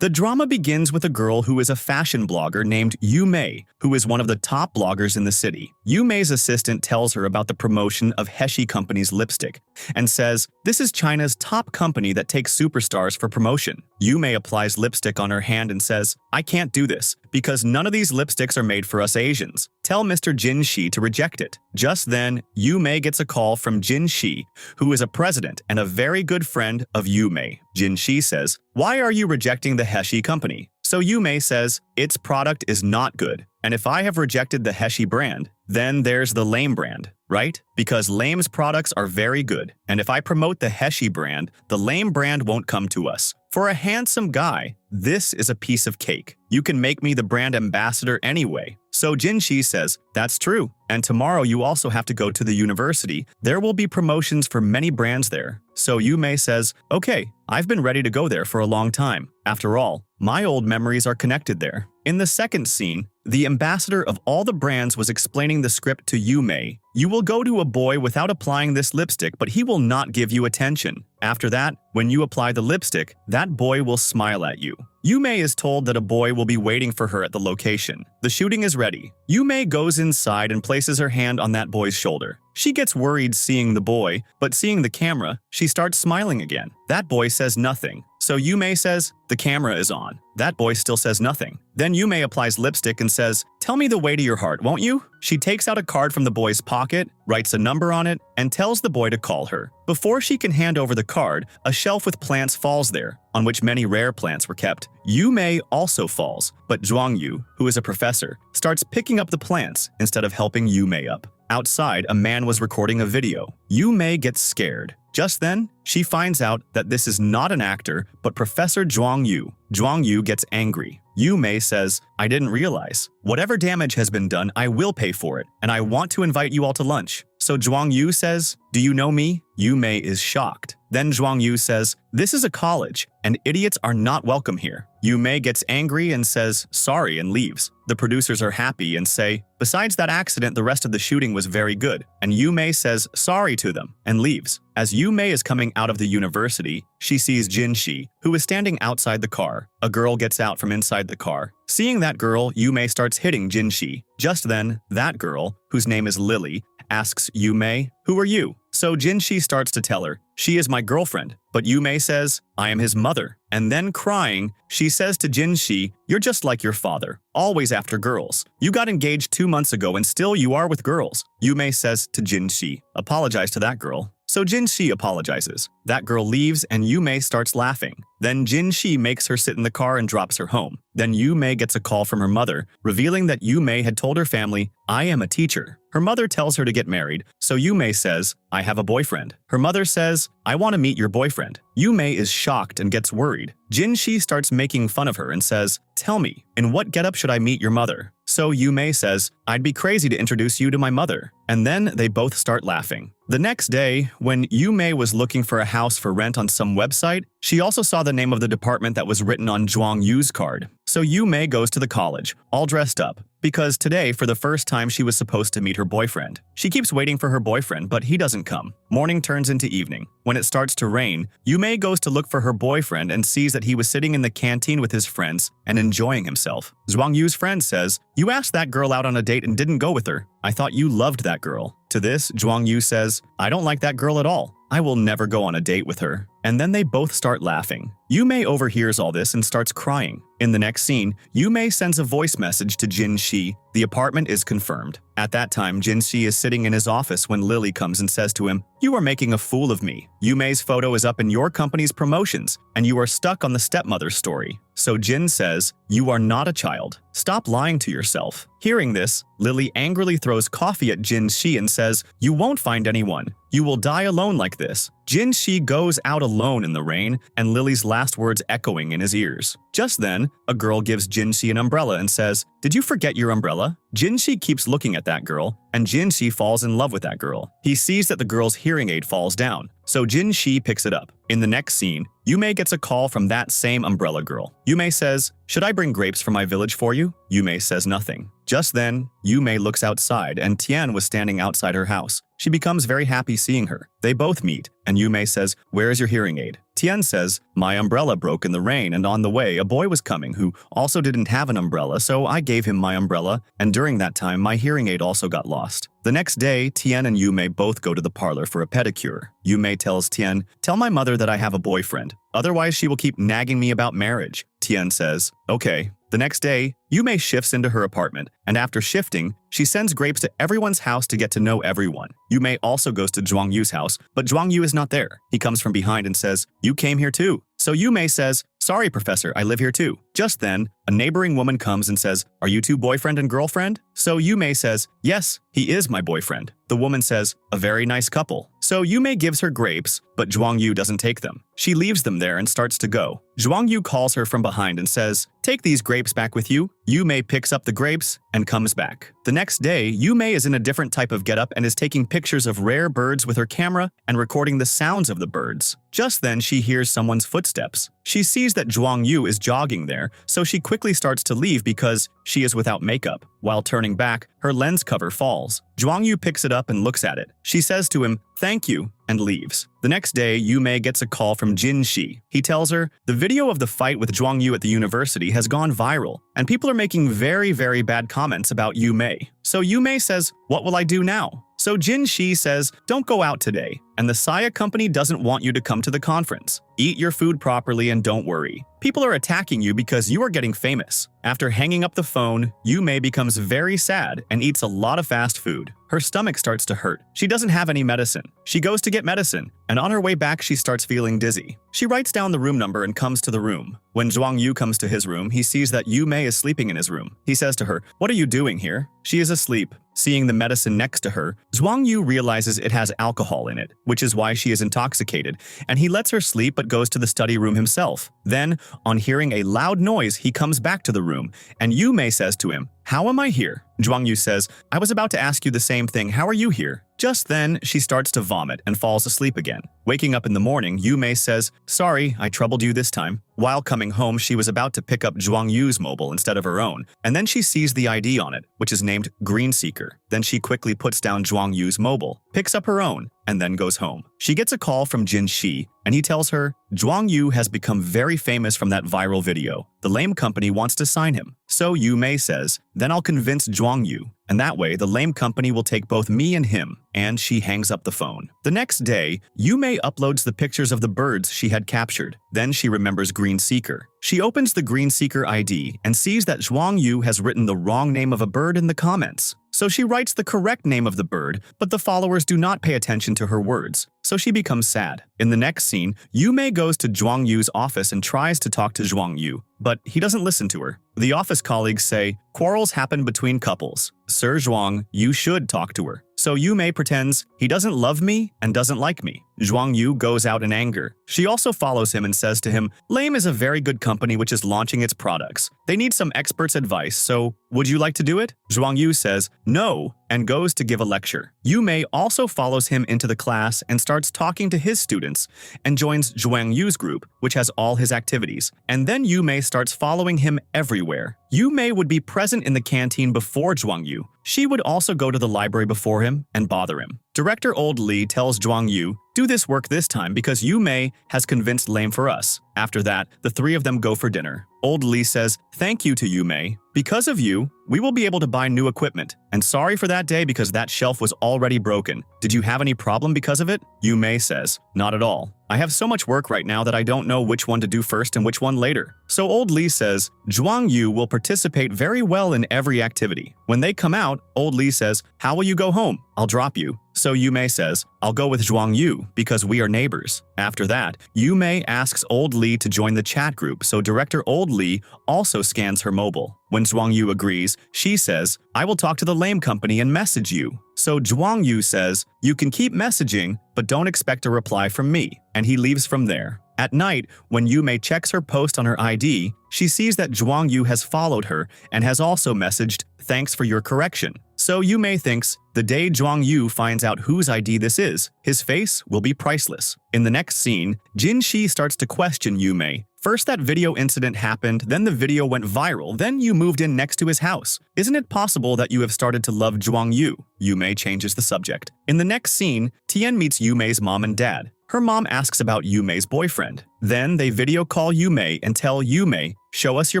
The drama begins with a girl who is a fashion blogger named Yu Mei, who is one of the top bloggers in the city. Yu Mei's assistant tells her about the promotion of Heshi Company's lipstick and says, "This is China's top company that takes superstars for promotion." Yu Mei applies lipstick on her hand and says, "I can't do this because none of these lipsticks are made for us Asians. Tell Mr. Jinshi to reject it." Just then, Yu Mei gets a call from Jinshi, who is a president and a very good friend of Yu Mei. Jinshi says, "Why are you rejecting the Heshi company?" So Yu Mei says, "Its product is not good, and if I have rejected the Heshi brand, then there's the Lame brand, right? Because Lame's products are very good, and if I promote the Heshi brand, the Lame brand won't come to us. For a handsome guy, this is a piece of cake. You can make me the brand ambassador anyway." So Jinshi says, "That's true, and tomorrow you also have to go to the university. There will be promotions for many brands there." So Yu Mei says, "Okay, I've been ready to go there for a long time. After all, my old memories are connected there." In the second scene, the ambassador of all the brands was explaining the script to Yu Mei. "You will go to a boy without applying this lipstick, but he will not give you attention. After that, when you apply the lipstick, that boy will smile at you." Yu Mei is told that a boy will be waiting for her at the location. The shooting is ready. Yu Mei goes inside and places her hand on that boy's shoulder. She gets worried seeing the boy, but seeing the camera, she starts smiling again. That boy says nothing. So Yu Mei says, "The camera is on." That boy still says nothing. Then Yu Mei applies lipstick and says, "Tell me the way to your heart, won't you?" She takes out a card from the boy's pocket, writes a number on it, and tells the boy to call her. Before she can hand over the card, a shelf with plants falls there, on which many rare plants were kept. Yu Mei also falls, but Zhuang Yu, who is a professor, starts picking up the plants instead of helping Yu Mei up. Outside, a man was recording a video. Yu Mei gets scared. Just then, she finds out that this is not an actor, but Professor Zhuang Yu. Zhuang Yu gets angry. Yu Mei says, "I didn't realize. Whatever damage has been done, I will pay for it, and I want to invite you all to lunch." So Zhuang Yu says, "Do you know me?" Yu Mei is shocked. Then Zhuang Yu says, "This is a college, and idiots are not welcome here." Yu Mei gets angry and says, "Sorry," and leaves. The producers are happy and say, "Besides that accident, the rest of the shooting was very good." And Yu Mei says sorry to them and leaves. As Yu Mei is coming out of the university, she sees Jinshi, who is standing outside the car. A girl gets out from inside the car. Seeing that girl, Yu Mei starts hitting Jinshi. Just then, that girl, whose name is Lily, asks Yu Mei, "Who are you?" So Jinshi starts to tell her, "She is my girlfriend." But Yu Mei says, "I am his mother." And then crying, she says to Jinshi, "You're just like your father, always after girls. You got engaged 2 months ago and still you are with girls." Yu Mei says to Jinshi, "Apologize to that girl." So Jinshi apologizes. That girl leaves and Yu Mei starts laughing. Then Jinshi makes her sit in the car and drops her home. Then Yu Mei gets a call from her mother, revealing that Yu Mei had told her family, "I am a teacher." Her mother tells her to get married, so Yu Mei says, "I have a boyfriend." Her mother says, "I want to meet your boyfriend." Yu Mei is shocked and gets worried. Jinshi starts making fun of her and says, "Tell me, in what getup should I meet your mother?" So Yu Mei says, "I'd be crazy to introduce you to my mother." And then they both start laughing. The next day, when Yu Mei was looking for a house for rent on some website, she also saw the name of the department that was written on Zhuang Yu's card. So Yu Mei goes to the college, all dressed up, because today, for the first time, she was supposed to meet her boyfriend. She keeps waiting for her boyfriend, but he doesn't come. Morning turns into evening. When it starts to rain, Yu Mei goes to look for her boyfriend and sees that he was sitting in the canteen with his friends and enjoying himself. Zhuang Yu's friend says, "You asked that girl out on a date and didn't go with her. I thought you loved that girl." To this, Zhuang Yu says, "I don't like that girl at all. I will never go on a date with her." And then they both start laughing. Yu Mei overhears all this and starts crying. In the next scene, Yu Mei sends a voice message to Jinshi. The apartment is confirmed. At that time, Jinshi is sitting in his office when Lily comes and says to him, "You are making a fool of me. Yu Mei's photo is up in your company's promotions, and you are stuck on the stepmother story." So Jin says, "You are not a child. Stop lying to yourself." Hearing this, Lily angrily throws coffee at Jinshi and says, "You won't find anyone. You will die alone like this." Jinshi goes out alone in the rain, and Lily's last words echoing in his ears. Just then, a girl gives Jinshi an umbrella and says, "Did you forget your umbrella?" Jinshi keeps looking at that girl, and Jinshi falls in love with that girl. He sees that the girl's hearing aid falls down, so Jinshi picks it up. In the next scene, Yu Mei gets a call from that same umbrella girl. Yu Mei says, "Should I bring grapes from my village for you?" Yu Mei says nothing. Just then, Yu Mei looks outside and Tien was standing outside her house. She becomes very happy seeing her. They both meet, and Yu Mei says, "Where is your hearing aid?" Tien says, my umbrella broke in the rain and on the way a boy was coming who also didn't have an umbrella, so I gave him my umbrella, and during that time my hearing aid also got lost. The next day, Tien and Yume both go to the parlor for a pedicure. Yume tells Tien, tell my mother that I have a boyfriend, otherwise she will keep nagging me about marriage. Tien says, okay. The next day, Yume shifts into her apartment, and after shifting, she sends grapes to everyone's house to get to know everyone. Yume also goes to Zhuang Yu's house, but Zhuang Yu is not there. He comes from behind and says, you came here too. So Yume says, sorry, professor, I live here too. Just then, a neighboring woman comes and says, are you two boyfriend and girlfriend? So Yume says, yes, he is my boyfriend. The woman says, a very nice couple. So Yume gives her grapes, but Zhuang Yu doesn't take them. She leaves them there and starts to go. Zhuang Yu calls her from behind and says, take these grapes back with you. Yume picks up the grapes and comes back. The next day, Yume is in a different type of getup and is taking pictures of rare birds with her camera and recording the sounds of the birds. Just then, she hears someone's footsteps. She sees that Zhuang Yu is jogging there, so she quickly starts to leave because she is without makeup. While turning back, her lens cover falls. Zhuang Yu picks it up and looks at it. She says to him, thank you, and leaves. The next day, Yume gets a call from Jinshi. He tells her, the video of the fight with Zhuang Yu at the university has gone viral, and people are making very bad comments about Yume. So Yume says, what will I do now? So Jinshi says, don't go out today, and the Saya company doesn't want you to come to the conference. Eat your food properly and don't worry. People are attacking you because you are getting famous. After hanging up the phone, Yume becomes very sad and eats a lot of fast food. Her stomach starts to hurt. She doesn't have any medicine. She goes to get medicine, and on her way back she starts feeling dizzy. She writes down the room number and comes to the room. When Zhuang Yu comes to his room, he sees that Yume is sleeping in his room. He says to her, what are you doing here? She is asleep. Seeing the medicine next to her, Zhuang Yu realizes it has alcohol in it, which is why she is intoxicated, and he lets her sleep but goes to the study room himself. Then, on hearing a loud noise, he comes back to the room, and Yume says to him, how am I here? Zhuang Yu says, I was about to ask you the same thing, how are you here? Just then, she starts to vomit and falls asleep again. Waking up in the morning, Yume says, sorry, I troubled you this time. While coming home, she was about to pick up Zhuang Yu's mobile instead of her own, and then she sees the ID on it, which is named Green Seeker. Then she quickly puts down Zhuang Yu's mobile, picks up her own, and then goes home. She gets a call from Jinshi, and he tells her, Zhuang Yu has become very famous from that viral video. The lame company wants to sign him. So Yume says, then I'll convince Zhuang Yu, and that way the lame company will take both me and him, and she hangs up the phone. The next day, Yume uploads the pictures of the birds she had captured. Then she remembers Green Seeker. She opens the Green Seeker ID and sees that Zhuang Yu has written the wrong name of a bird in the comments. So she writes the correct name of the bird, but the followers do not pay attention to her words, so she becomes sad. In the next scene, Yume goes to Zhuang Yu's office and tries to talk to Zhuang Yu, but he doesn't listen to her. The office colleagues say, quarrels happen between couples. Sir Zhuang, you should talk to her. So Yume pretends, he doesn't love me and doesn't like me. Zhuang Yu goes out in anger. She also follows him and says to him, Lame is a very good company which is launching its products. They need some experts' advice, so would you like to do it? Zhuang Yu says, no, and goes to give a lecture. Yume also follows him into the class and starts talking to his students and joins Zhuang Yu's group, which has all his activities. And then Yume starts following him everywhere. Yume would be present in the canteen before Zhuang Yu. She would also go to the library before him and bother him. Director Old Lee tells Zhuang Yu, do this work this time because Yume has convinced Lame for us. After that, the three of them go for dinner. Old Lee says, thank you to Yume. Because of you, we will be able to buy new equipment. And sorry for that day because that shelf was already broken. Did you have any problem because of it? Yume says, not at all. I have so much work right now that I don't know which one to do first and which one later. So Old Lee says, Zhuang Yu will participate very well in every activity. When they come out, Old Lee says, how will you go home? I'll drop you. So Yume says, I'll go with Zhuang Yu because we are neighbors. After that, Yume asks Old Lee to join the chat group, so Director Old Lee also scans her mobile. When Zhuang Yu agrees, she says, I will talk to the Lame company and message you. So Zhuang Yu says, you can keep messaging, but don't expect a reply from me. And he leaves from there. At night, when Yume checks her post on her ID, she sees that Zhuang Yu has followed her and has also messaged, thanks for your correction. So Yume thinks, the day Zhuang Yu finds out whose ID this is, his face will be priceless. In the next scene, Jinshi starts to question Yume. First that video incident happened, then the video went viral, then you moved in next to his house. Isn't it possible that you have started to love Zhuang Yu? Yume changes the subject. In the next scene, Tien meets Yume's mom and dad. Her mom asks about Yume's boyfriend. Then they video call Yume and tell Yume, show us your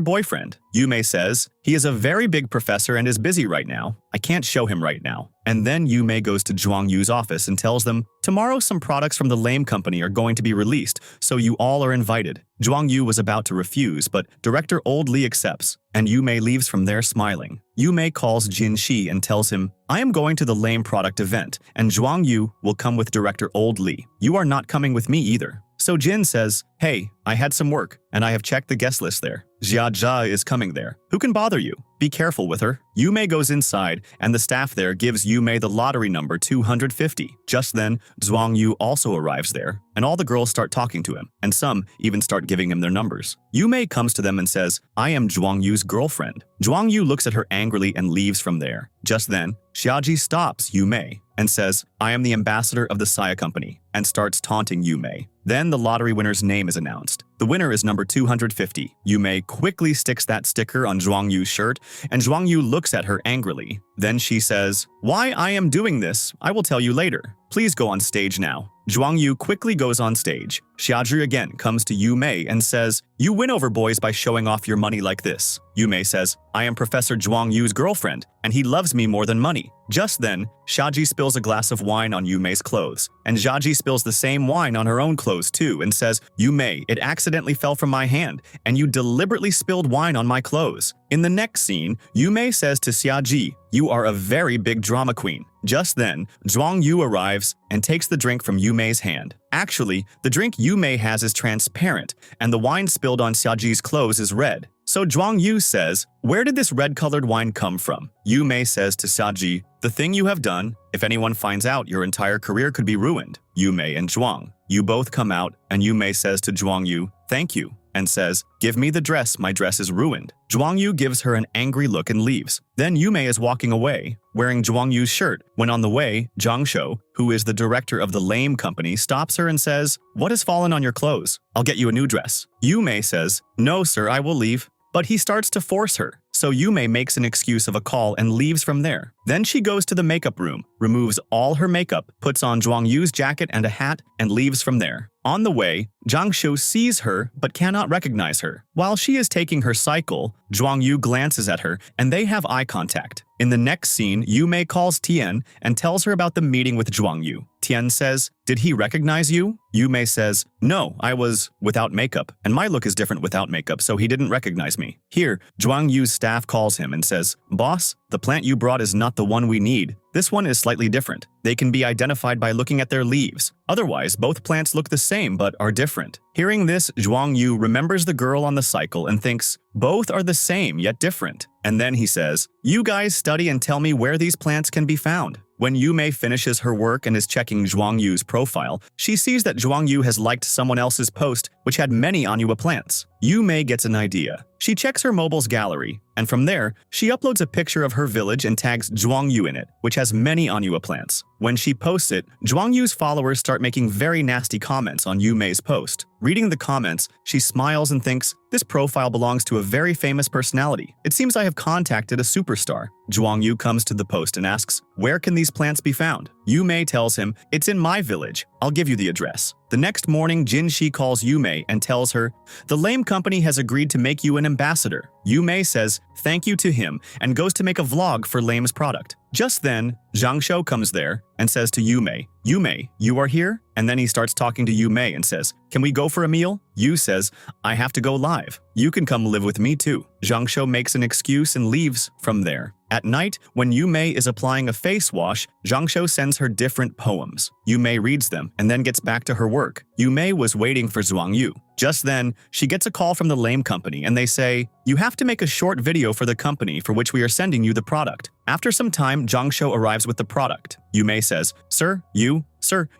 boyfriend. Yume says, he is a very big professor and is busy right now. I can't show him right now. And then Yume goes to Zhuang Yu's office and tells them, tomorrow some products from the Lame Company are going to be released, so you all are invited. Zhuang Yu was about to refuse, but director Old Li accepts, and Yume leaves from there smiling. Yume calls Jinshi and tells him, I am going to the Lame product event, and Zhuang Yu will come with director Old Li. You are not coming with me either. So Jin says, hey, I had some work, and I have checked the guest list there. Jia Jia is coming there. Who can bother you? Be careful with her. Yume goes inside, and the staff there gives Yume the lottery number 250. Just then, Zhuang Yu also arrives there, and all the girls start talking to him, and some even start giving him their numbers. Yume comes to them and says, I am Zhuang Yu's girlfriend. Zhuang Yu looks at her angrily and leaves from there. Just then, Xiaji stops Yume and says, I am the ambassador of the Saya Company, and starts taunting Yume. Then the lottery winner's name is announced. The winner is number 250. Yume quickly sticks that sticker on Zhuang Yu's shirt, and Zhuang Yu looks at her angrily. Then she says, why I am doing this, I will tell you later. Please go on stage now. Zhuang Yu quickly goes on stage. Xiaji again comes to Yume and says, you win over boys by showing off your money like this. Yume says, I am Professor Zhuang Yu's girlfriend, and he loves me more than money. Just then, Xiaji spills a glass of wine on Yume's clothes, and Xiaji spills the same wine on her own clothes too and says, Yume, it accidentally fell from my hand, and you deliberately spilled wine on my clothes. In the next scene, Yume says to Xiaji, you are a very big drama queen. Just then, Zhuang Yu arrives and takes the drink from Yume's hand. Actually, the drink Yume has is transparent, and the wine spilled on Xiaji's clothes is red. So Zhuang Yu says, where did this red-colored wine come from? Yume says to Xiaji, the thing you have done, if anyone finds out, your entire career could be ruined. Yume and Zhuang Yu both come out, and Yume says to Zhuang Yu, thank you, and says, give me the dress, my dress is ruined. Zhuang Yu gives her an angry look and leaves. Then Yume is walking away, wearing Zhuang Yu's shirt, when on the way, Zhang Shou, who is the director of the Lame Company, stops her and says, what has fallen on your clothes? I'll get you a new dress. Yume says, no sir, I will leave. But he starts to force her, so Yume makes an excuse of a call and leaves from there. Then she goes to the makeup room, removes all her makeup, puts on Zhuang Yu's jacket and a hat, and leaves from there. On the way, Zhang Shou sees her but cannot recognize her. While she is taking her cycle, Zhuang Yu glances at her and they have eye contact. In the next scene, Yume calls Tien and tells her about the meeting with Zhuang Yu. Tien says, did he recognize you? Yume says, no, I was without makeup, and my look is different without makeup, so he didn't recognize me. Here, Zhuang Yu's staff calls him and says, boss, the plant you brought is not the one we need. This one is slightly different. They can be identified by looking at their leaves. Otherwise, both plants look the same but are different. Hearing this, Zhuang Yu remembers the girl on the cycle and thinks, both are the same yet different. And then he says, you guys study and tell me where these plants can be found. When Yume finishes her work and is checking Zhuang Yu's profile, she sees that Zhuang Yu has liked someone else's post, which had many Anua plants. Yume gets an idea. She checks her mobile's gallery, and from there, she uploads a picture of her village and tags Zhuang Yu in it, which has many Anua plants. When she posts it, Zhuang Yu's followers start making very nasty comments on Yume's post. Reading the comments, she smiles and thinks, this profile belongs to a very famous personality. It seems I have contacted a superstar. Zhuang Yu comes to the post and asks, where can these plants be found? Yume tells him, it's in my village. I'll give you the address. The next morning, Jinshi calls Yume and tells her, the Lame Company has agreed to make you an ambassador. Yume says thank you to him and goes to make a vlog for Lame's product. Just then, Zhang Shou comes there and says to Yume, Yume, you are here? And then he starts talking to Yume and says, can we go for a meal? Yu says, I have to go live. You can come live with me too. Zhang Shou makes an excuse and leaves from there. At night, when Yume is applying a face wash, Zhang Shou sends her different poems. Yume reads them and then gets back to her work. Yume was waiting for Zhuang Yu. Just then, she gets a call from the Lame Company and they say, you have to make a short video for the company for which we are sending you the product. After some time, Zhang Shou arrives with the product. Yume says, Sir,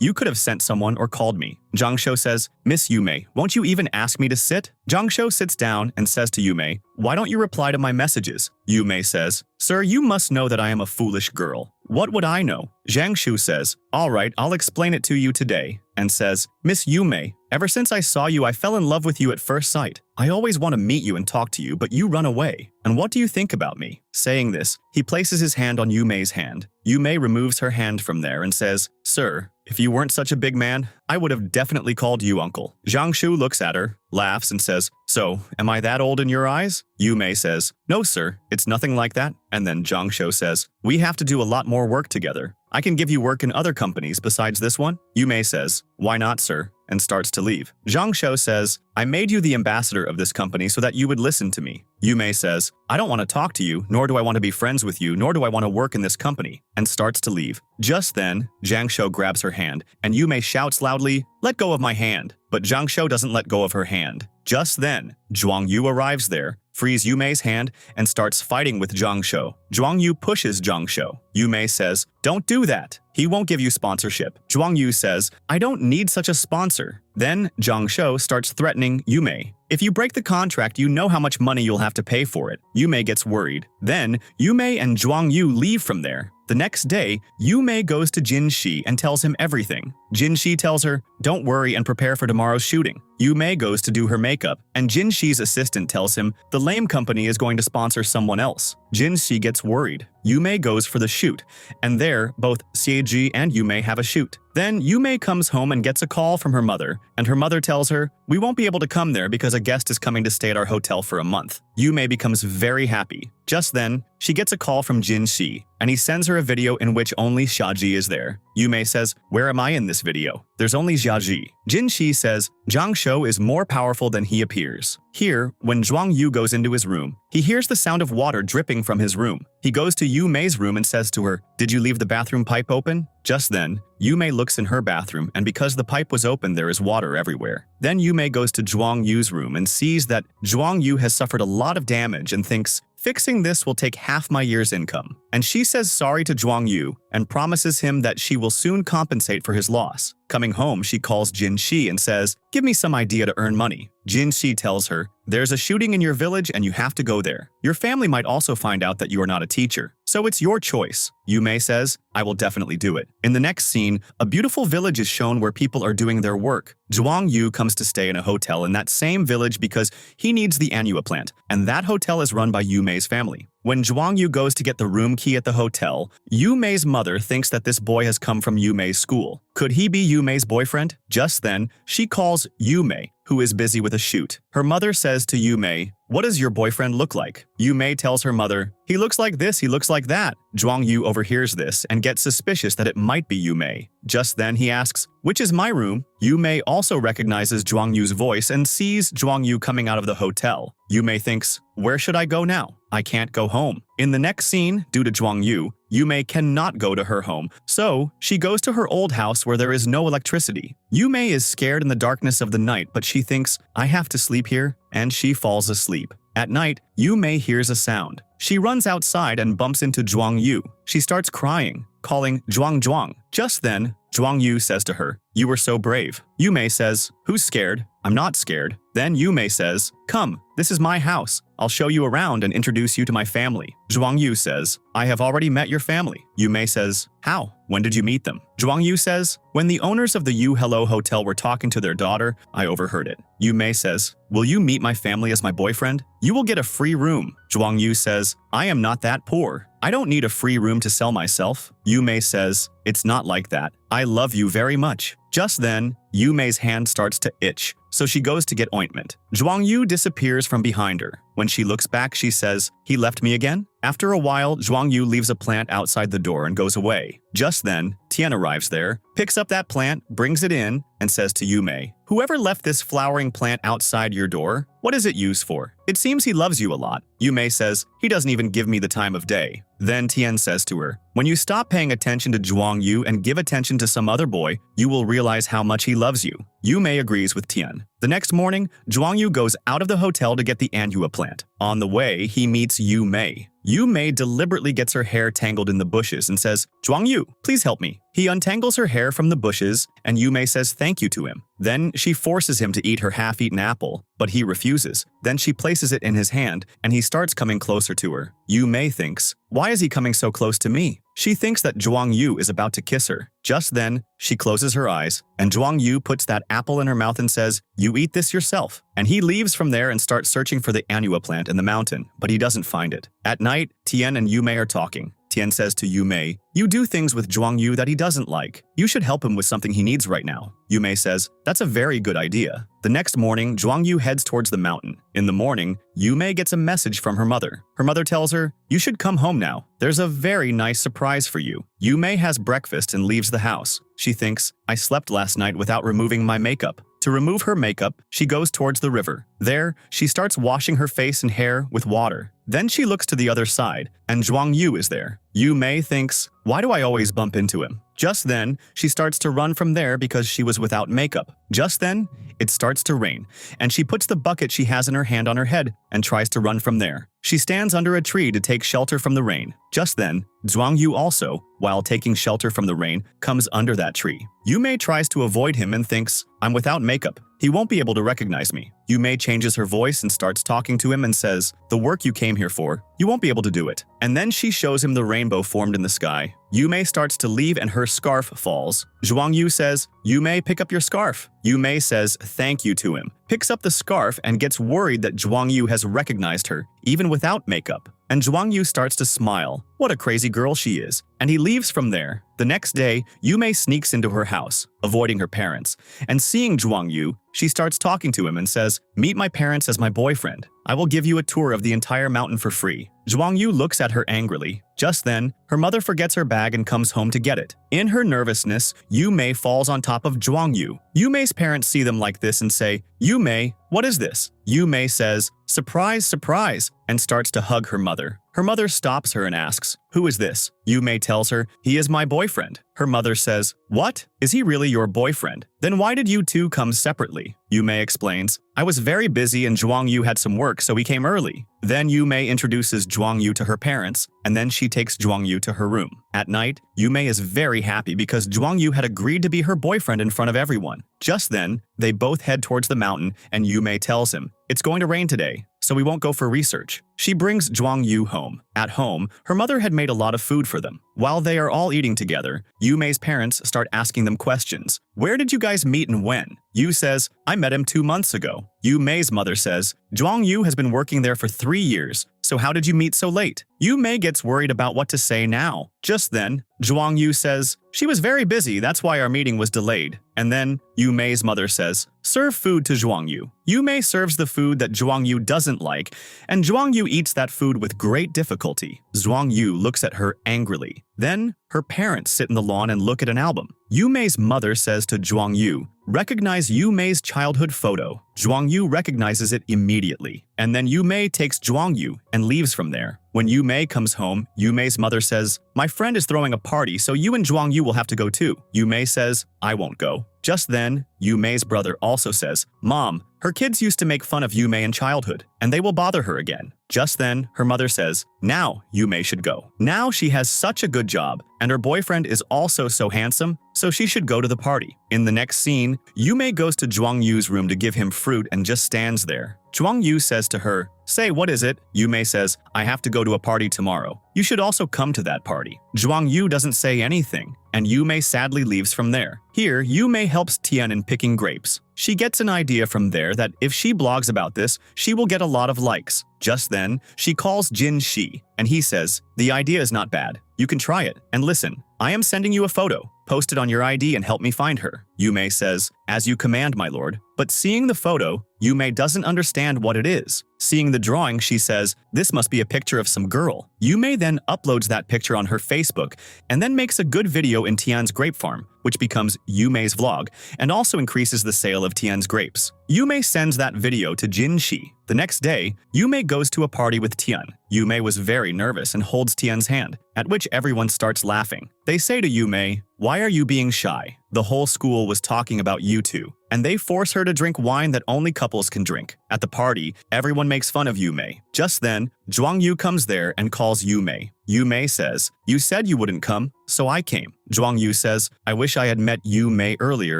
you could have sent someone or called me. Zhang Shou says, Miss Yume, won't you even ask me to sit? Zhang Shou sits down and says to Yume, why don't you reply to my messages? Yume says, Sir, you must know that I am a foolish girl. What would I know? Zhang Shou says, all right, I'll explain it to you today, and says, Miss Yume, Ever since I saw you, I fell in love with you at first sight. I always want to meet you and talk to you, but you run away. And what do you think about me?" Saying this, he places his hand on Yumei's hand. Yumei removes her hand from there and says, "Sir, if you weren't such a big man, I would have definitely called you uncle." Zhang Shu looks at her, laughs, and says, "So, am I that old in your eyes?" Yumei says, "No, sir, it's nothing like that." And then Zhang Shu says, "We have to do a lot more work together. I can give you work in other companies besides this one." Yumei says, "Why not, sir?" and starts to leave. Zhang Shu says, "I made you the ambassador of this company so that you would listen to me." Yumei says, "I don't want to talk to you, nor do I want to be friends with you, nor do I want to work in this company," and starts to leave. Just then, Zhang Shu grabs her hand, and Yumei shouts loudly, "Let go of my hand!" But Zhang Shu doesn't let go of her hand. Just then, Zhuang Yu arrives there, frees Yumei's hand, and starts fighting with Zhang Shu. Zhuang Yu pushes Zhang Shu. Yumei says, "Don't do that. He won't give you sponsorship." Zhuang Yu says, "I don't need such a sponsor." Then Zhang Shu starts threatening Yumei. "If you break the contract, you know how much money you'll have to pay for it." Yumei gets worried. Then Yumei and Zhuang Yu leave from there. The next day, Yumei goes to Jinshi and tells him everything. Jinshi tells her, "Don't worry and prepare for tomorrow's shooting." Yumei goes to do her makeup, and Jinshi's assistant tells him the lame company is going to sponsor someone else. Jinshi gets worried. Yumei goes for the shoot, and there, both Xieji and Yumei have a shoot. Then Yumei comes home and gets a call from her mother, and her mother tells her, "We won't be able to come there because a guest is coming to stay at our hotel for a month." Yumei becomes very happy. Just then, she gets a call from Jinshi, and he sends her a video in which only Xiaji is there. Yumei says, "Where am I in this video? There's only Xiaji." Jinshi says, "Zhang Shu is more powerful than he appears." Here, when Zhuang Yu goes into his room, he hears the sound of water dripping from his room. He goes to Yumei's room and says to her, "Did you leave the bathroom pipe open?" Just then, Yumei looks in her bathroom, and because the pipe was open, there is water everywhere. Then Yumei goes to Zhuang Yu's room and sees that Zhuang Yu has suffered a lot of damage and thinks, "Fixing this will take half my year's income." And she says sorry to Zhuang Yu and promises him that she will soon compensate for his loss. Coming home, she calls Jinshi and says, "Give me some idea to earn money." Jinshi tells her, "There's a shooting in your village and you have to go there. Your family might also find out that you are not a teacher, so it's your choice." Yumei says, "I will definitely do it." In the next scene, a beautiful village is shown where people are doing their work. Zhuang Yu comes to stay in a hotel in that same village because he needs the Anua plant, and that hotel is run by Yumei's family. When Zhuang Yu goes to get the room key at the hotel, Yumei's mother thinks that this boy has come from Yumei's school. Could he be Yumei's boyfriend? Just then, she calls Yumei, who is busy with a shoot. Her mother says to Yumei, "What does your boyfriend look like?" Yumei tells her mother, "He looks like this, he looks like that." Zhuang Yu overhears this and gets suspicious that it might be Yumei. Just then he asks, "Which is my room?" Yumei also recognizes Zhuang Yu's voice and sees Zhuang Yu coming out of the hotel. Yumei thinks, "Where should I go now? I can't go home." In the next scene, due to Zhuang Yu, Yumei cannot go to her home, so she goes to her old house where there is no electricity. Yumei is scared in the darkness of the night, but she thinks, "I have to sleep here," and she falls asleep. At night, Yumei hears a sound. She runs outside and bumps into Zhuang Yu. She starts crying, calling Zhuang Zhuang. Just then, Zhuang Yu says to her, "You were so brave." Yumei says, "Who's scared? I'm not scared." Then Yumei says, "Come, this is my house. I'll show you around and introduce you to my family." Zhuang Yu says, "I have already met your family." Yumei says, "How? When did you meet them?" Zhuang Yu says, "When the owners of the Yu Hello Hotel were talking to their daughter, I overheard it." Yumei says, "Will you meet my family as my boyfriend? You will get a free room." Zhuang Yu says, "I am not that poor. I don't need a free room to sell myself." Yumei says, "It's not like that. I love you very much." Just then, Yumei's hand starts to itch, so she goes to get ointment. Zhuang Yu disappears from behind her. When she looks back, she says, "He left me again?" After a while, Zhuang Yu leaves a plant outside the door and goes away. Just then, Tien arrives there, picks up that plant, brings it in, and says to Yumei, "Whoever left this flowering plant outside your door, what is it used for? It seems he loves you a lot." Yumei says, "He doesn't even give me the time of day." Then Tien says to her, "When you stop paying attention to Zhuang Yu and give attention to some other boy, you will realize how much he loves you." Yumei agrees with Tien. The next morning, Zhuang Yu goes out of the hotel to get the Anua plant. On the way, he meets Yumei. Yumei deliberately gets her hair tangled in the bushes and says, "Zhuang Yu, please help me." He untangles her hair from the bushes, and Yume says thank you to him. Then she forces him to eat her half-eaten apple, but he refuses. Then she places it in his hand, and he starts coming closer to her. Yume thinks, why is he coming so close to me? She thinks that Zhuang Yu is about to kiss her. Just then, she closes her eyes, and Zhuang Yu puts that apple in her mouth and says, you eat this yourself. And he leaves from there and starts searching for the annua plant in the mountain, but he doesn't find it. At night, Tien and Yume are talking. Tien says to Yume, you do things with Zhuang Yu that he doesn't like. You should help him with something he needs right now. Yume says, that's a very good idea. The next morning, Zhuang Yu heads towards the mountain. In the morning, Yume gets a message from her mother. Her mother tells her, you should come home now. There's a very nice surprise for you. Yume has breakfast and leaves the house. She thinks, I slept last night without removing my makeup. To remove her makeup, she goes towards the river. There, she starts washing her face and hair with water. Then she looks to the other side, and Zhuang Yu is there. Yume thinks, why do I always bump into him? Just then, she starts to run from there because she was without makeup. Just then, it starts to rain, and she puts the bucket she has in her hand on her head and tries to run from there. She stands under a tree to take shelter from the rain. Just then, Zhuang Yu also, while taking shelter from the rain, comes under that tree. Yume tries to avoid him and thinks, I'm without makeup. He won't be able to recognize me. Yume changes her voice and starts talking to him and says, the work you came here for, you won't be able to do it. And then she shows him the rainbow formed in the sky. Yume starts to leave and her scarf falls. Zhuang Yu says, Yume, pick up your scarf. Yume says thank you to him, picks up the scarf and gets worried that Zhuang Yu has recognized her, even without makeup. And Zhuang Yu starts to smile. What a crazy girl she is. And he leaves from there. The next day, Yume sneaks into her house, avoiding her parents. And seeing Zhuang Yu, she starts talking to him and says, meet my parents as my boyfriend. I will give you a tour of the entire mountain for free. Zhuang Yu looks at her angrily. Just then, her mother forgets her bag and comes home to get it. In her nervousness, Yume falls on top of Zhuang Yu. Yume's parents see them like this and say, Yume, what is this? Yume says, surprise, surprise, and starts to hug her mother. Her mother stops her and asks, who is this? Yume tells her, he is my boyfriend. Her mother says, what? Is he really your boyfriend? Then why did you two come separately? Yume explains, I was very busy and Zhuang Yu had some work, so he came early. Then Yume introduces Zhuang Yu to her parents, and then she takes Zhuang Yu to her room. At night, Yume is very happy because Zhuang Yu had agreed to be her boyfriend in front of everyone. Just then, they both head towards the mountain and Yume tells him, it's going to rain today, so we won't go for research. She brings Zhuang Yu home. At home, her mother had made a lot of food for them. While they are all eating together, Yume's parents start asking them questions. Where did you guys meet and when? Yu says, I met him 2 months ago. Yume's mother says, Zhuang Yu has been working there for 3 years. So how did you meet so late? Yume gets worried about what to say now. Just then, Zhuang Yu says, she was very busy, that's why our meeting was delayed. And then, Yume's mother says, serve food to Zhuang Yu. Yume serves the food that Zhuang Yu doesn't like, and Zhuang Yu eats that food with great difficulty. Zhuang Yu looks at her angrily. Then, her parents sit in the lawn and look at an album. Yume's mother says to Zhuang Yu, recognize Yume's childhood photo. Zhuang Yu recognizes it immediately. And then Yume takes Zhuang Yu and leaves from there. When Yume comes home, Yume's mother says, my friend is throwing a party, so you and Zhuang Yu will have to go too. Yume says, I won't go. Just then, Yume's brother also says, Mom, her kids used to make fun of Yume in childhood, and they will bother her again. Just then, her mother says, now Yume should go. Now she has such a good job, and her boyfriend is also so handsome, so she should go to the party. In the next scene, Yume goes to Zhuang Yu's room to give him fruit and just stands there. Zhuang Yu says to her, say, what is it? Yume says, I have to go to a party tomorrow. You should also come to that party. Zhuang Yu doesn't say anything, and Yume sadly leaves from there. Here, Yume helps Tien in picking grapes. She gets an idea from there that if she blogs about this, she will get a lot of likes. Just then, she calls Jinshi, and he says, the idea is not bad. You can try it. And listen, I am sending you a photo. Post it on your ID and help me find her. Yume says, as you command, my lord. But seeing the photo, Yume doesn't understand what it is. Seeing the drawing, she says, this must be a picture of some girl. Yume then uploads that picture on her Facebook and then makes a good video in Tien's grape farm, which becomes Yume's vlog and also increases the sale of Tien's grapes. Yume sends that video to Jinshi. The next day, Yume goes to a party with Tien. Yume was very nervous and holds Tien's hand, at which everyone starts laughing. They say to Yume, why are you being shy? The whole school was talking about you two, and they force her to drink wine that only couples can drink. At the party, everyone makes fun of Yume. Just then, Zhuang Yu comes there and calls Yume. Yume says, "You said you wouldn't come, so I came." Zhuang Yu says, "I wish I had met Yume earlier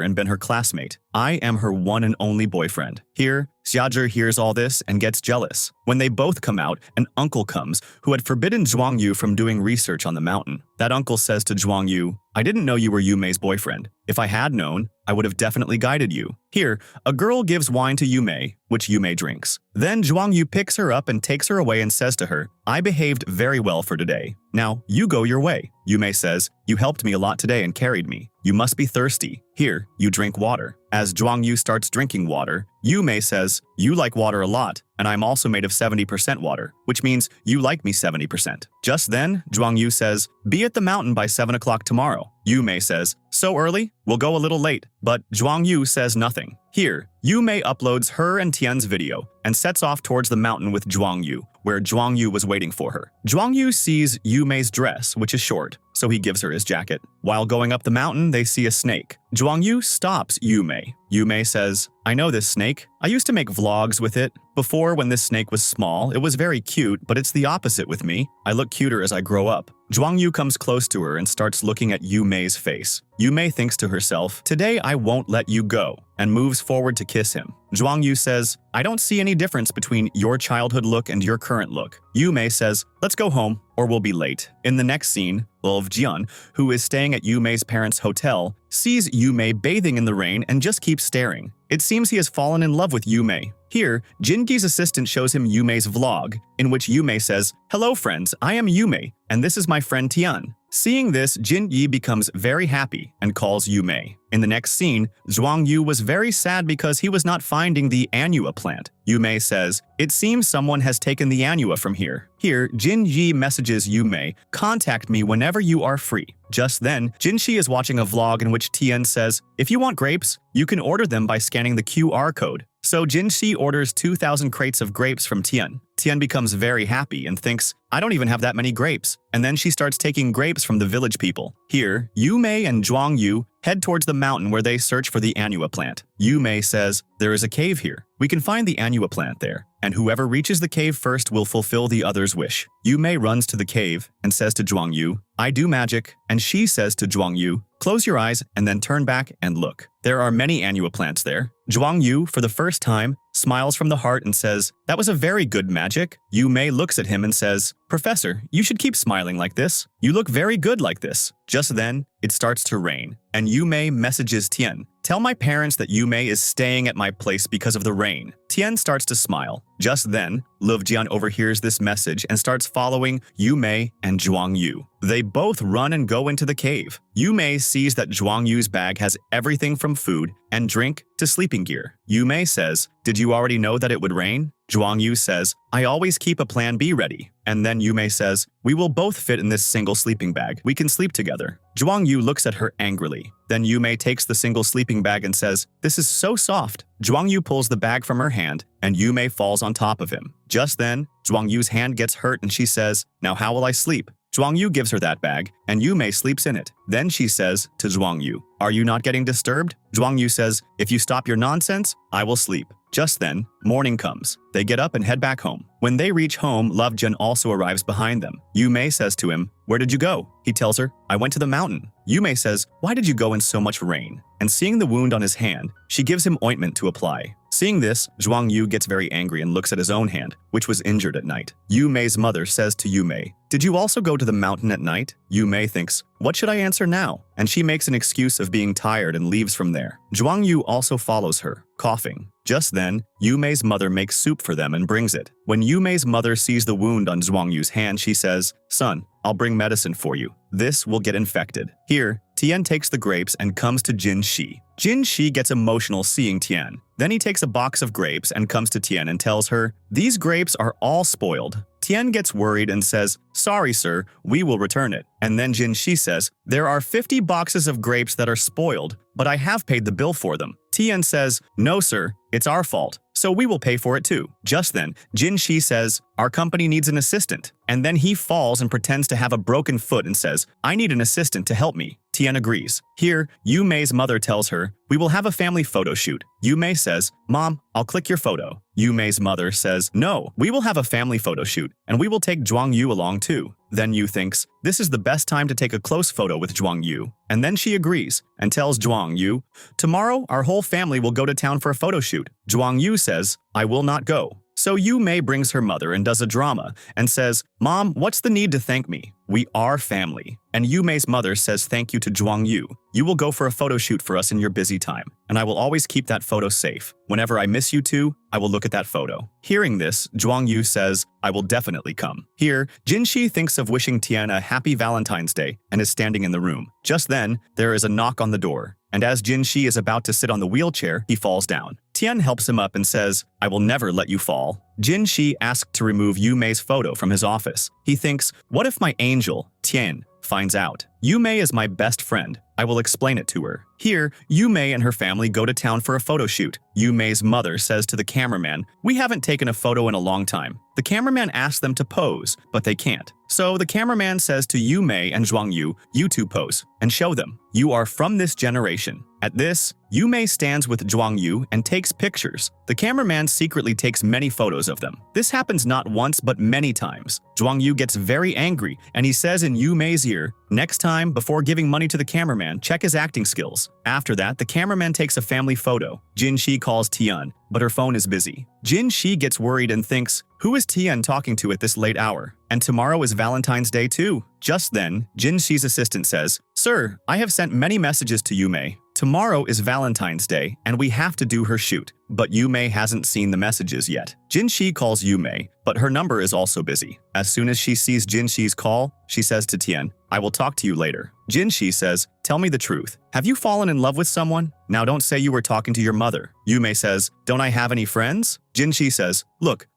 and been her classmate. I am her one and only boyfriend." Here, Xiazhi hears all this and gets jealous. When they both come out, an uncle comes who had forbidden Zhuang Yu from doing research on the mountain. That uncle says to Zhuang Yu, "I didn't know you were Yume's boyfriend. If I had known, I would have definitely guided you." Here, a girl gives wine to Yume, which Yume drinks. Then Zhuang Yu picks her up and takes her away and says to her, "I behaved very well for today. Now, you go your way." Yume says, "You helped me a lot today and carried me. You must be thirsty. Here, you drink water." As Zhuang Yu starts drinking water, Yume says, "You like water a lot, and I'm also made of 70% water, which means you like me 70%. Just then, Zhuang Yu says, "Be at the mountain by 7 o'clock tomorrow." Yume says, "So early? We'll go a little late." But Zhuang Yu says nothing. Here, Yume uploads her and Tien's video and sets off towards the mountain with Zhuang Yu, where Zhuang Yu was waiting for her. Zhuang Yu sees Yume's dress, which is short, so he gives her his jacket. While going up the mountain, they see a snake. Zhuang Yu stops Yume. Yume says, "I know this snake. I used to make vlogs with it. Before, when this snake was small, it was very cute, but it's the opposite with me. I look cuter as I grow up." Zhuang Yu comes close to her and starts looking at Yume's face. Yume thinks to herself, "Today I won't let you go," and moves forward to kiss him. Zhuang Yu says, "I don't see any difference between your childhood look and your current look." Yume says, "Let's go home, or we'll be late." In the next scene, Jian, who is staying at Yume's parents' hotel, sees Yume bathing in the rain and just keeps staring. It seems he has fallen in love with Yume. Here, Jinji's assistant shows him Yume's vlog, in which Yume says, "Hello friends, I am Yume, and this is my friend Tien." Seeing this, Jinji becomes very happy and calls Yume. In the next scene, Zhuang Yu was very sad because he was not finding the annua plant. Yume says, "It seems someone has taken the annua from here." Here, Jinji messages Yume, "Contact me whenever you are free." Just then, Jinshi is watching a vlog in which Tien says, "If you want grapes, you can order them by scanning the QR code." So Jinshi orders 2,000 crates of grapes from Tien. Tien becomes very happy and thinks, "I don't even have that many grapes." And then she starts taking grapes from the village people. Here, Yume and Zhuang Yu head towards the mountain where they search for the annua plant. Yume says, "There is a cave here. We can find the annua plant there, and whoever reaches the cave first will fulfill the other's wish." Yume runs to the cave and says to Zhuang Yu, "I do magic," and she says to Zhuang Yu, "Close your eyes and then turn back and look." There are many annua plants there. Zhuang Yu, for the first time, smiles from the heart and says, "That was a very good magic." Yume looks at him and says, "Professor, you should keep smiling like this. You look very good like this." Just then, it starts to rain, and Yume messages Tien, "Tell my parents that Yume is staying at my place because of the rain." Tien starts to smile. Just then, Jian overhears this message and starts following Yume and Zhuang Yu. They both run and go into the cave. Yume sees that Zhuang Yu's bag has everything from food and drink to sleeping gear. Yume says, "Did you already know that it would rain?" Zhuang Yu says, "I always keep a plan B ready." And then Yume says, "We will both fit in this single sleeping bag. We can sleep together." Zhuang Yu looks at her angrily. Then Yume takes the single sleeping bag and says, "This is so soft." Zhuang Yu pulls the bag from her hand, and Yume falls on top of him. Just then, Zhuang Yu's hand gets hurt and she says, "Now how will I sleep?" Zhuang Yu gives her that bag, and Yume sleeps in it. Then she says to Zhuang Yu, "Are you not getting disturbed?" Zhuang Yu says, "If you stop your nonsense, I will sleep." Just then, morning comes. They get up and head back home. When they reach home, Jian also arrives behind them. Yume says to him, "Where did you go?" He tells her, "I went to the mountain." Yume says, "Why did you go in so much rain?" And seeing the wound on his hand, she gives him ointment to apply. Seeing this, Zhuang Yu gets very angry and looks at his own hand, which was injured at night. Yume's mother says to Yume, "Did you also go to the mountain at night?" Yume thinks, "What should I answer now?" And she makes an excuse of being tired and leaves from there. Zhuang Yu also follows her, coughing. Just then, Yume's mother makes soup for them and brings it. When Yume's mother sees the wound on Zhuang Yu's hand, she says, "Son, I'll bring medicine for you. This will get infected." Here, Tien takes the grapes and comes to Jinshi. Jinshi gets emotional seeing Tien. Then he takes a box of grapes and comes to Tien and tells her, "These grapes are all spoiled." Tien gets worried and says, "Sorry, sir, we will return it." And then Jinshi says, "There are 50 boxes of grapes that are spoiled, but I have paid the bill for them." Tien says, "No, sir, it's our fault, so we will pay for it too." Just then, Jinshi says, "Our company needs an assistant." And then he falls and pretends to have a broken foot and says, "I need an assistant to help me." Tien agrees. Here, Yu Mei's mother tells her, we will have a family photo shoot. Yu Mei says, Mom, I'll click your photo. Yu Mei's mother says, no, we will have a family photo shoot, and we will take Zhuang Yu along too. Then Yu thinks, this is the best time to take a close photo with Zhuang Yu. And then she agrees and tells Zhuang Yu, tomorrow our whole family will go to town for a photo shoot. Zhuang Yu says, I will not go. So Yu Mei brings her mother and does a drama and says, Mom, what's the need to thank me? We are family. And Yu Mei's mother says thank you to Zhuang Yu. You will go for a photo shoot for us in your busy time, and I will always keep that photo safe. Whenever I miss you two, I will look at that photo. Hearing this, Zhuang Yu says, I will definitely come. Here, Jinshi thinks of wishing Tien a happy Valentine's Day and is standing in the room. Just then, there is a knock on the door, and as Jinshi is about to sit on the wheelchair, he falls down. Tien helps him up and says, I will never let you fall. Jinshi asked to remove Yu Mei's photo from his office. He thinks, what if my angel, Tien, finds out? Yu Mei is my best friend. I will explain it to her. Here, Yu Mei and her family go to town for a photo shoot. Yu Mei's mother says to the cameraman, we haven't taken a photo in a long time. The cameraman asks them to pose, but they can't. So the cameraman says to Yu Mei and Zhuang Yu, you two pose and show them. You are from this generation. At this, Yu Mei stands with Zhuang Yu and takes pictures. The cameraman secretly takes many photos of them. This happens not once but many times. Zhuang Yu gets very angry and he says in Yu Mei's ear, next time, before giving money to the cameraman, check his acting skills. After that, the cameraman takes a family photo. Jinshi calls Tien, but her phone is busy. Jinshi gets worried and thinks, who is Tien talking to at this late hour? And tomorrow is Valentine's Day too. Just then, Jinshi's assistant says, Sir, I have sent many messages to Yu Mei. Tomorrow is Valentine's Day, and we have to do her shoot. But Yu Mei hasn't seen the messages yet. Jinshi calls Yu Mei, but her number is also busy. As soon as she sees Jinshi's call, she says to Tien, I will talk to you later. Jinshi says, tell me the truth. Have you fallen in love with someone? Now don't say you were talking to your mother. Yu Mei says, don't I have any friends? Jinshi says, look,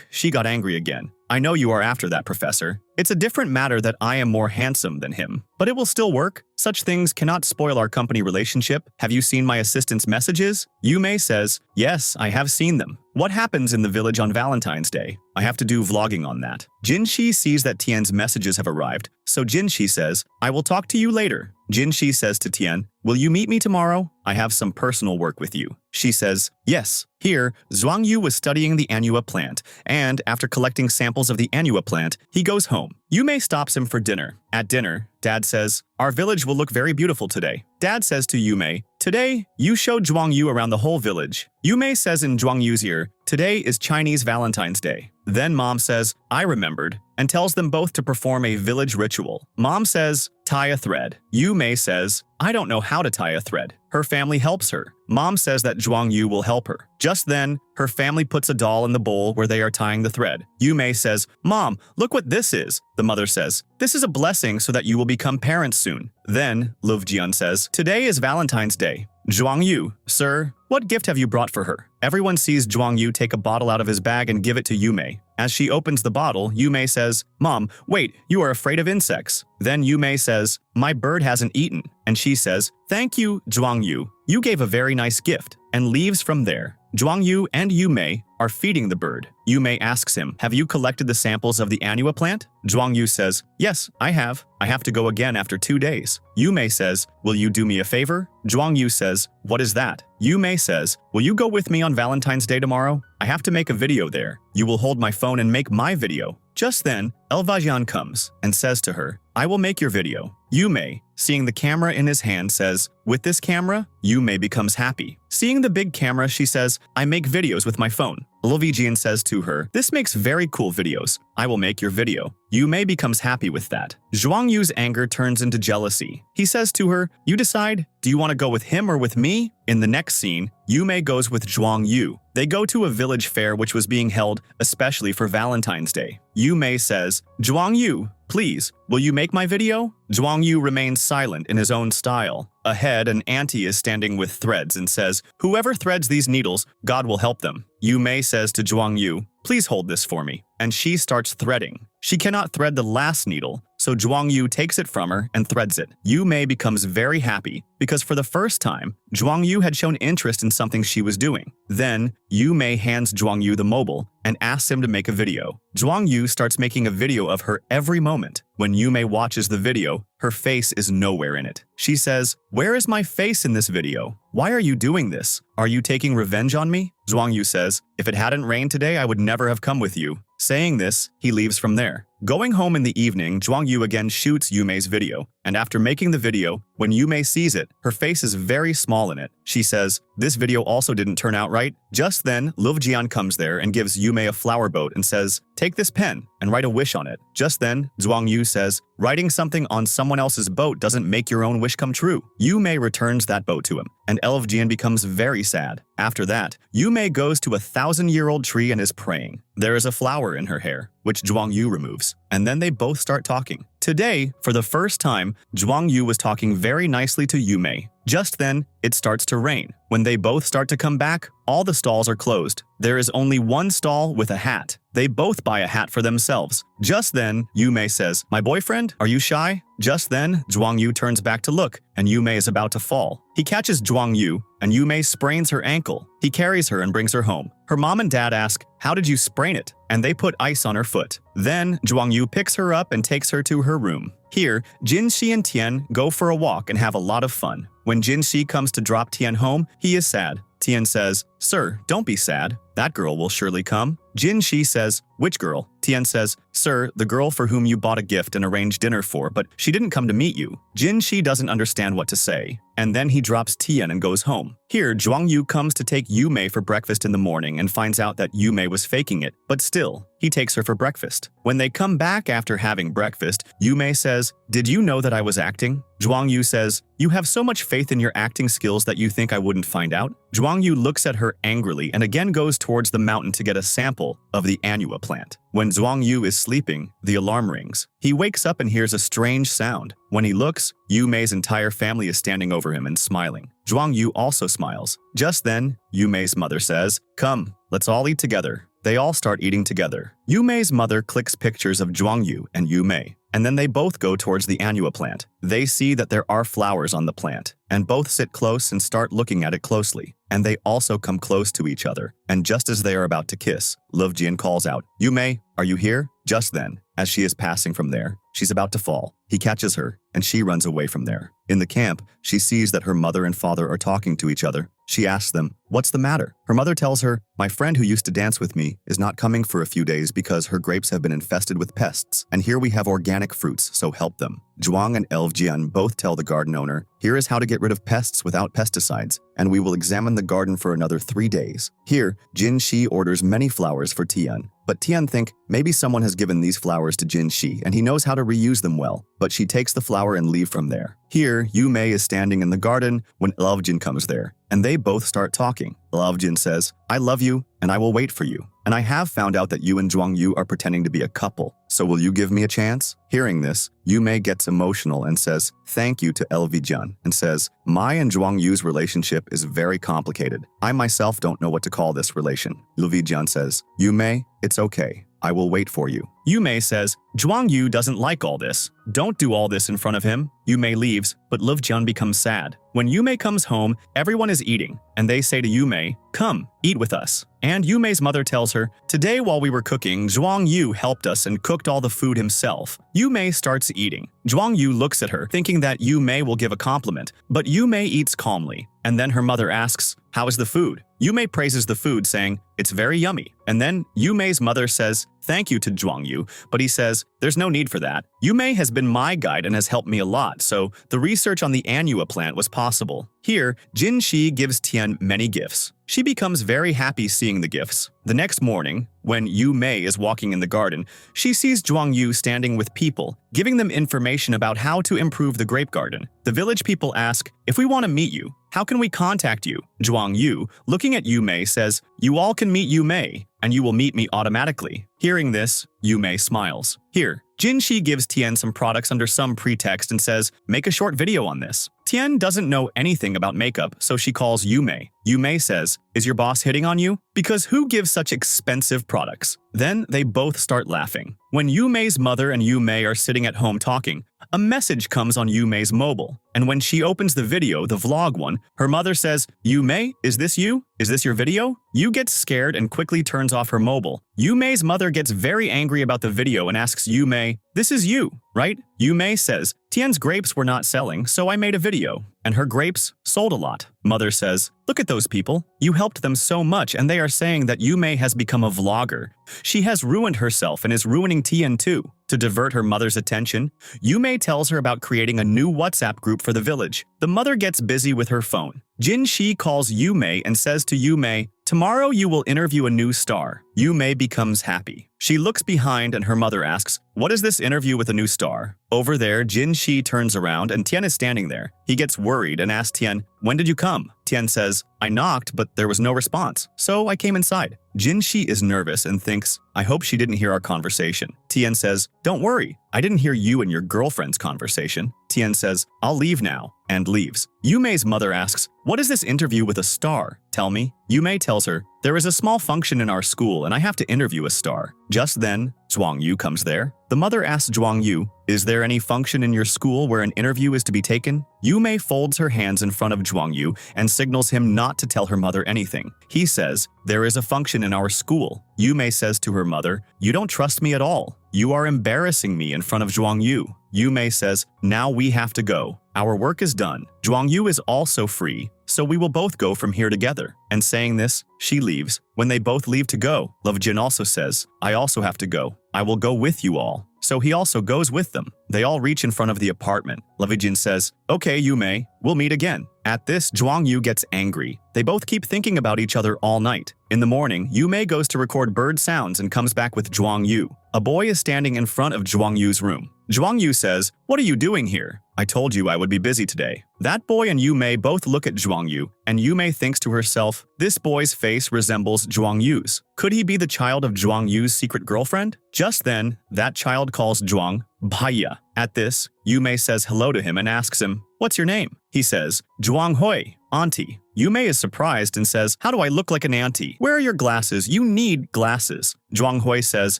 she got angry again. I know you are after that professor. It's a different matter that I am more handsome than him. But it will still work. Such things cannot spoil our company relationship. Have you seen my assistant's messages? Yu Mei says, yes, I have seen them. What happens in the village on Valentine's Day? I have to do vlogging on that. Jinshi sees that Tien's messages have arrived, so Jinshi says, I will talk to you later. Jinshi says to Tien, will you meet me tomorrow? I have some personal work with you. She says, yes. Here, Zhuang Yu was studying the annua plant, and after collecting samples of the annua plant, he goes home. Yu Mei stops him for dinner. At dinner, Dad says, our village will look very beautiful today. Dad says to Yu Mei, today, you showed Zhuang Yu around the whole village. Yu Mei says in Zhuang Yu's ear, today is Chinese Valentine's Day. Then Mom says, I remembered, and tells them both to perform a village ritual. Mom says, tie a thread. Yu Mei says, I don't know how to tie a thread. Her family helps her. Mom says that Zhuang Yu will help her. Just then, her family puts a doll in the bowl where they are tying the thread. Yu Mei says, Mom, look what this is. The mother says, this is a blessing so that you will become parents soon. Then, Luv Jian says, today is Valentine's Day. Zhuang Yu, sir, what gift have you brought for her? Everyone sees Zhuang Yu take a bottle out of his bag and give it to Yu Mei. As she opens the bottle, Yu Mei says, Mom, wait, you are afraid of insects. Then Yu Mei says, my bird hasn't eaten. And she says, thank you, Zhuang Yu. You gave a very nice gift, and leaves from there. Zhuang Yu and Yu Mei are feeding the bird. Yu Mei asks him, have you collected the samples of the annua plant? Zhuang Yu says, yes, I have. I have to go again after 2 days. Yu Mei says, will you do me a favor? Zhuang Yu says, what is that? Yu Mei says, will you go with me on Valentine's Day tomorrow? I have to make a video there. You will hold my phone and make my video. Just then, Elvajian comes and says to her, I will make your video. Yu Mei, seeing the camera in his hand, says, with this camera, Yu Mei becomes happy. Seeing the big camera, she says, I make videos with my phone. Elvajian says to her, this makes very cool videos. I will make your video. Yu Mei becomes happy with that. Zhuang Yu's anger turns into jealousy. He says to her, you decide, do you want to go with him or with me? In the next scene, Yu Mei goes with Zhuang Yu. They go to a village fair which was being held especially for Valentine's Day. Yu Mei says, Zhuang Yu, please, will you make my video? Zhuang Yu remains silent in his own style. Ahead, an auntie is standing with threads and says, whoever threads these needles, God will help them. Yu Mei says to Zhuang Yu, please hold this for me. And she starts threading. She cannot thread the last needle, so Zhuang Yu takes it from her and threads it. Yu Mei becomes very happy because for the first time, Zhuang Yu had shown interest in something she was doing. Then, Yu Mei hands Zhuang Yu the mobile and asks him to make a video. Zhuang Yu starts making a video of her every moment. When Yume watches the video, her face is nowhere in it. She says, "Where is my face in this video? Why are you doing this? Are you taking revenge on me?" Zhuang Yu says, "If it hadn't rained today, I would never have come with you." Saying this, he leaves from there. Going home in the evening, Zhuang Yu again shoots Yume's video, and after making the video, when Yume sees it, her face is very small in it. She says, "This video also didn't turn out right." Just then, Jian comes there and gives Yume a flower boat and says, "Take this pen and write a wish on it." Just then, Zhuang Yu says, "Writing something on someone else's boat doesn't make your own wish come true." Yume returns that boat to him, and Jian becomes very sad. After that, Yume goes to a 1,000-year-old tree and is praying. There is a flower in her hair, which Zhuang Yu removes, and then they both start talking. Today, for the first time, Zhuang Yu was talking very nicely to Yume. Just then, it starts to rain. When they both start to come back, all the stalls are closed. There is only one stall with a hat. They both buy a hat for themselves. Just then, Yume says, "My boyfriend, are you shy?" Just then, Zhuang Yu turns back to look, and Yume is about to fall. He catches Zhuang Yu, and Yume sprains her ankle. He carries her and brings her home. Her mom and dad ask, "How did you sprain it?" And they put ice on her foot. Then, Zhuang Yu picks her up and takes her to her room. Here, Jinshi and Tien go for a walk and have a lot of fun. When Jinshi comes to drop Tien home, he is sad. Tien says, "Sir, don't be sad. That girl will surely come." Jinshi says, "Which girl?" Tien says, "Sir, the girl for whom you bought a gift and arranged dinner for, but she didn't come to meet you." Jinshi doesn't understand what to say, and then he drops Tien and goes home. Here, Zhuang Yu comes to take Yume for breakfast in the morning and finds out that Yume was faking it, but still, he takes her for breakfast. When they come back after having breakfast, Yume says, "Did you know that I was acting?" Zhuang Yu says, "You have so much faith in your acting skills that you think I wouldn't find out?" Zhuang Yu looks at her angrily and again goes towards the mountain to get a sample of the annua plant. When Zhuang Yu is sleeping, the alarm rings. He wakes up and hears a strange sound. When he looks, Yume's entire family is standing over him and smiling. Zhuang Yu also smiles. Just then, Yume's mother says, "Come, let's all eat together." They all start eating together. Yume's mother clicks pictures of Zhuang Yu and Yume, and then they both go towards the annua plant. They see that there are flowers on the plant, and both sit close and start looking at it closely. And they also come close to each other, and just as they are about to kiss, Jian calls out, "Yume, are you here?" Just then, as she is passing from there, she's about to fall. He catches her, and she runs away from there. In the camp, she sees that her mother and father are talking to each other. She asks them, "What's the matter?" Her mother tells her, "My friend who used to dance with me is not coming for a few days because her grapes have been infested with pests, and here we have organic fruits, so help them." Zhuang and Jian both tell the garden owner, "Here is how to get rid of pests without pesticides, and we will examine the garden for another 3 days." Here, Jinshi orders many flowers for Tien, but Tien thinks maybe someone has given these flowers to Jinshi and he knows how to reuse them well, but she takes the flower and leaves from there. Here, Yume is standing in the garden when Jian comes there, and they both start talking. Jian says, "I love you, and I will wait for you. And I have found out that you and Zhuang Yu are pretending to be a couple, so will you give me a chance?" Hearing this, Yume gets emotional and says, "Thank you" to Jian, and says, "My and Zhuang Yu's relationship is very complicated. I myself don't know what to call this relation." Jian says, "Yume, it's okay. I will wait for you." Yume says, "Zhuang Yu doesn't like all this. Don't do all this in front of him." Yume leaves, but Jian becomes sad. When Yume comes home, everyone is eating, and they say to Yume, "Come, eat with us." And Yume's mother tells her, "Today while we were cooking, Zhuang Yu helped us and cooked all the food himself." Yume starts eating. Zhuang Yu looks at her, thinking that Yume will give a compliment, but Yume eats calmly. And then her mother asks, "How is the food?" Yume praises the food, saying, "It's very yummy." And then Yume's mother says, "Thank you" to Zhuang Yu, but he says, "There's no need for that. Yume has been my guide and has helped me a lot, so the research on the annua plant was possible." Here, Jinshi gives Tien many gifts. She becomes very happy seeing the gifts. The next morning, when Yume is walking in the garden, she sees Zhuang Yu standing with people, giving them information about how to improve the grape garden. The village people ask, "If we want to meet you, how can we contact you?" Zhuang Yu, looking at Yume, says, "You all can meet Yume, and you will meet me automatically." Hearing this, Yume smiles. Here, Jinshi gives Tien some products under some pretext and says, make a short video on this. Tien doesn't know anything about makeup, so she calls Yume. Yume says, is your boss hitting on you? Because who gives such expensive products? Then they both start laughing. When Yume's mother and Yume are sitting at home talking, a message comes on Yume's mobile. And when she opens the video, the vlog one, her mother says, Yume, is this you? Is this your video? Yu gets scared and quickly turns off her mobile. Yume's mother gets very angry about the video and asks Yume, this is you, right? Yume says, Tien's grapes were not selling, so I made a video. And her grapes sold a lot. Mother says, look at those people. You helped them so much and they are saying that Yume has become a vlogger. She has ruined herself and is ruining Tien too. To divert her mother's attention, Yume tells her about creating a new WhatsApp group for the village. The mother gets busy with her phone. Jinshi calls Yume and says to Yume, tomorrow you will interview a new star. Yume becomes happy. She looks behind and her mother asks, what is this interview with a new star? Over there, Jinshi turns around and Tien is standing there. He gets worried and asks Tien, when did you come? Tien says, I knocked, but there was no response, so I came inside. Jinshi is nervous and thinks, I hope she didn't hear our conversation. Tien says, don't worry, I didn't hear you and your girlfriend's conversation. Tien says, I'll leave now, and leaves. Yume's mother asks, what is this interview with a star? Tell me. Yume tells her, there is a small function in our school and I have to interview a star. Just then, Zhuang Yu comes there. The mother asks Zhuang Yu, is there any function in your school where an interview is to be taken? Yume folds her hands in front of Zhuang Yu and signals him not to tell her mother anything. He says, there is a function in our school. Yume says to her mother, you don't trust me at all. You are embarrassing me in front of Zhuang Yu. Yume says, now we have to go. Our work is done. Zhuang Yu is also free, so we will both go from here together. And saying this, she leaves. When they both leave to go, Love Jin also says, I also have to go. I will go with you all. So he also goes with them. They all reach in front of the apartment. Love Jin says, okay, Yume, we'll meet again. At this, Zhuang Yu gets angry. They both keep thinking about each other all night. In the morning, Yume goes to record bird sounds and comes back with Zhuang Yu. A boy is standing in front of Zhuang Yu's room. Zhuang Yu says, what are you doing here? I told you I would be busy today. That boy and Yume both look at Zhuang Yu, and Yume thinks to herself, this boy's face resembles Zhuang Yu's. Could he be the child of Zhuang Yu's secret girlfriend? Just then, that child calls Zhuang Baya. At this, Yume says hello to him and asks him, what's your name? He says, Jang Hoi, auntie. Yume is surprised and says, how do I look like an auntie? Where are your glasses? You need glasses. Jang Hoi says,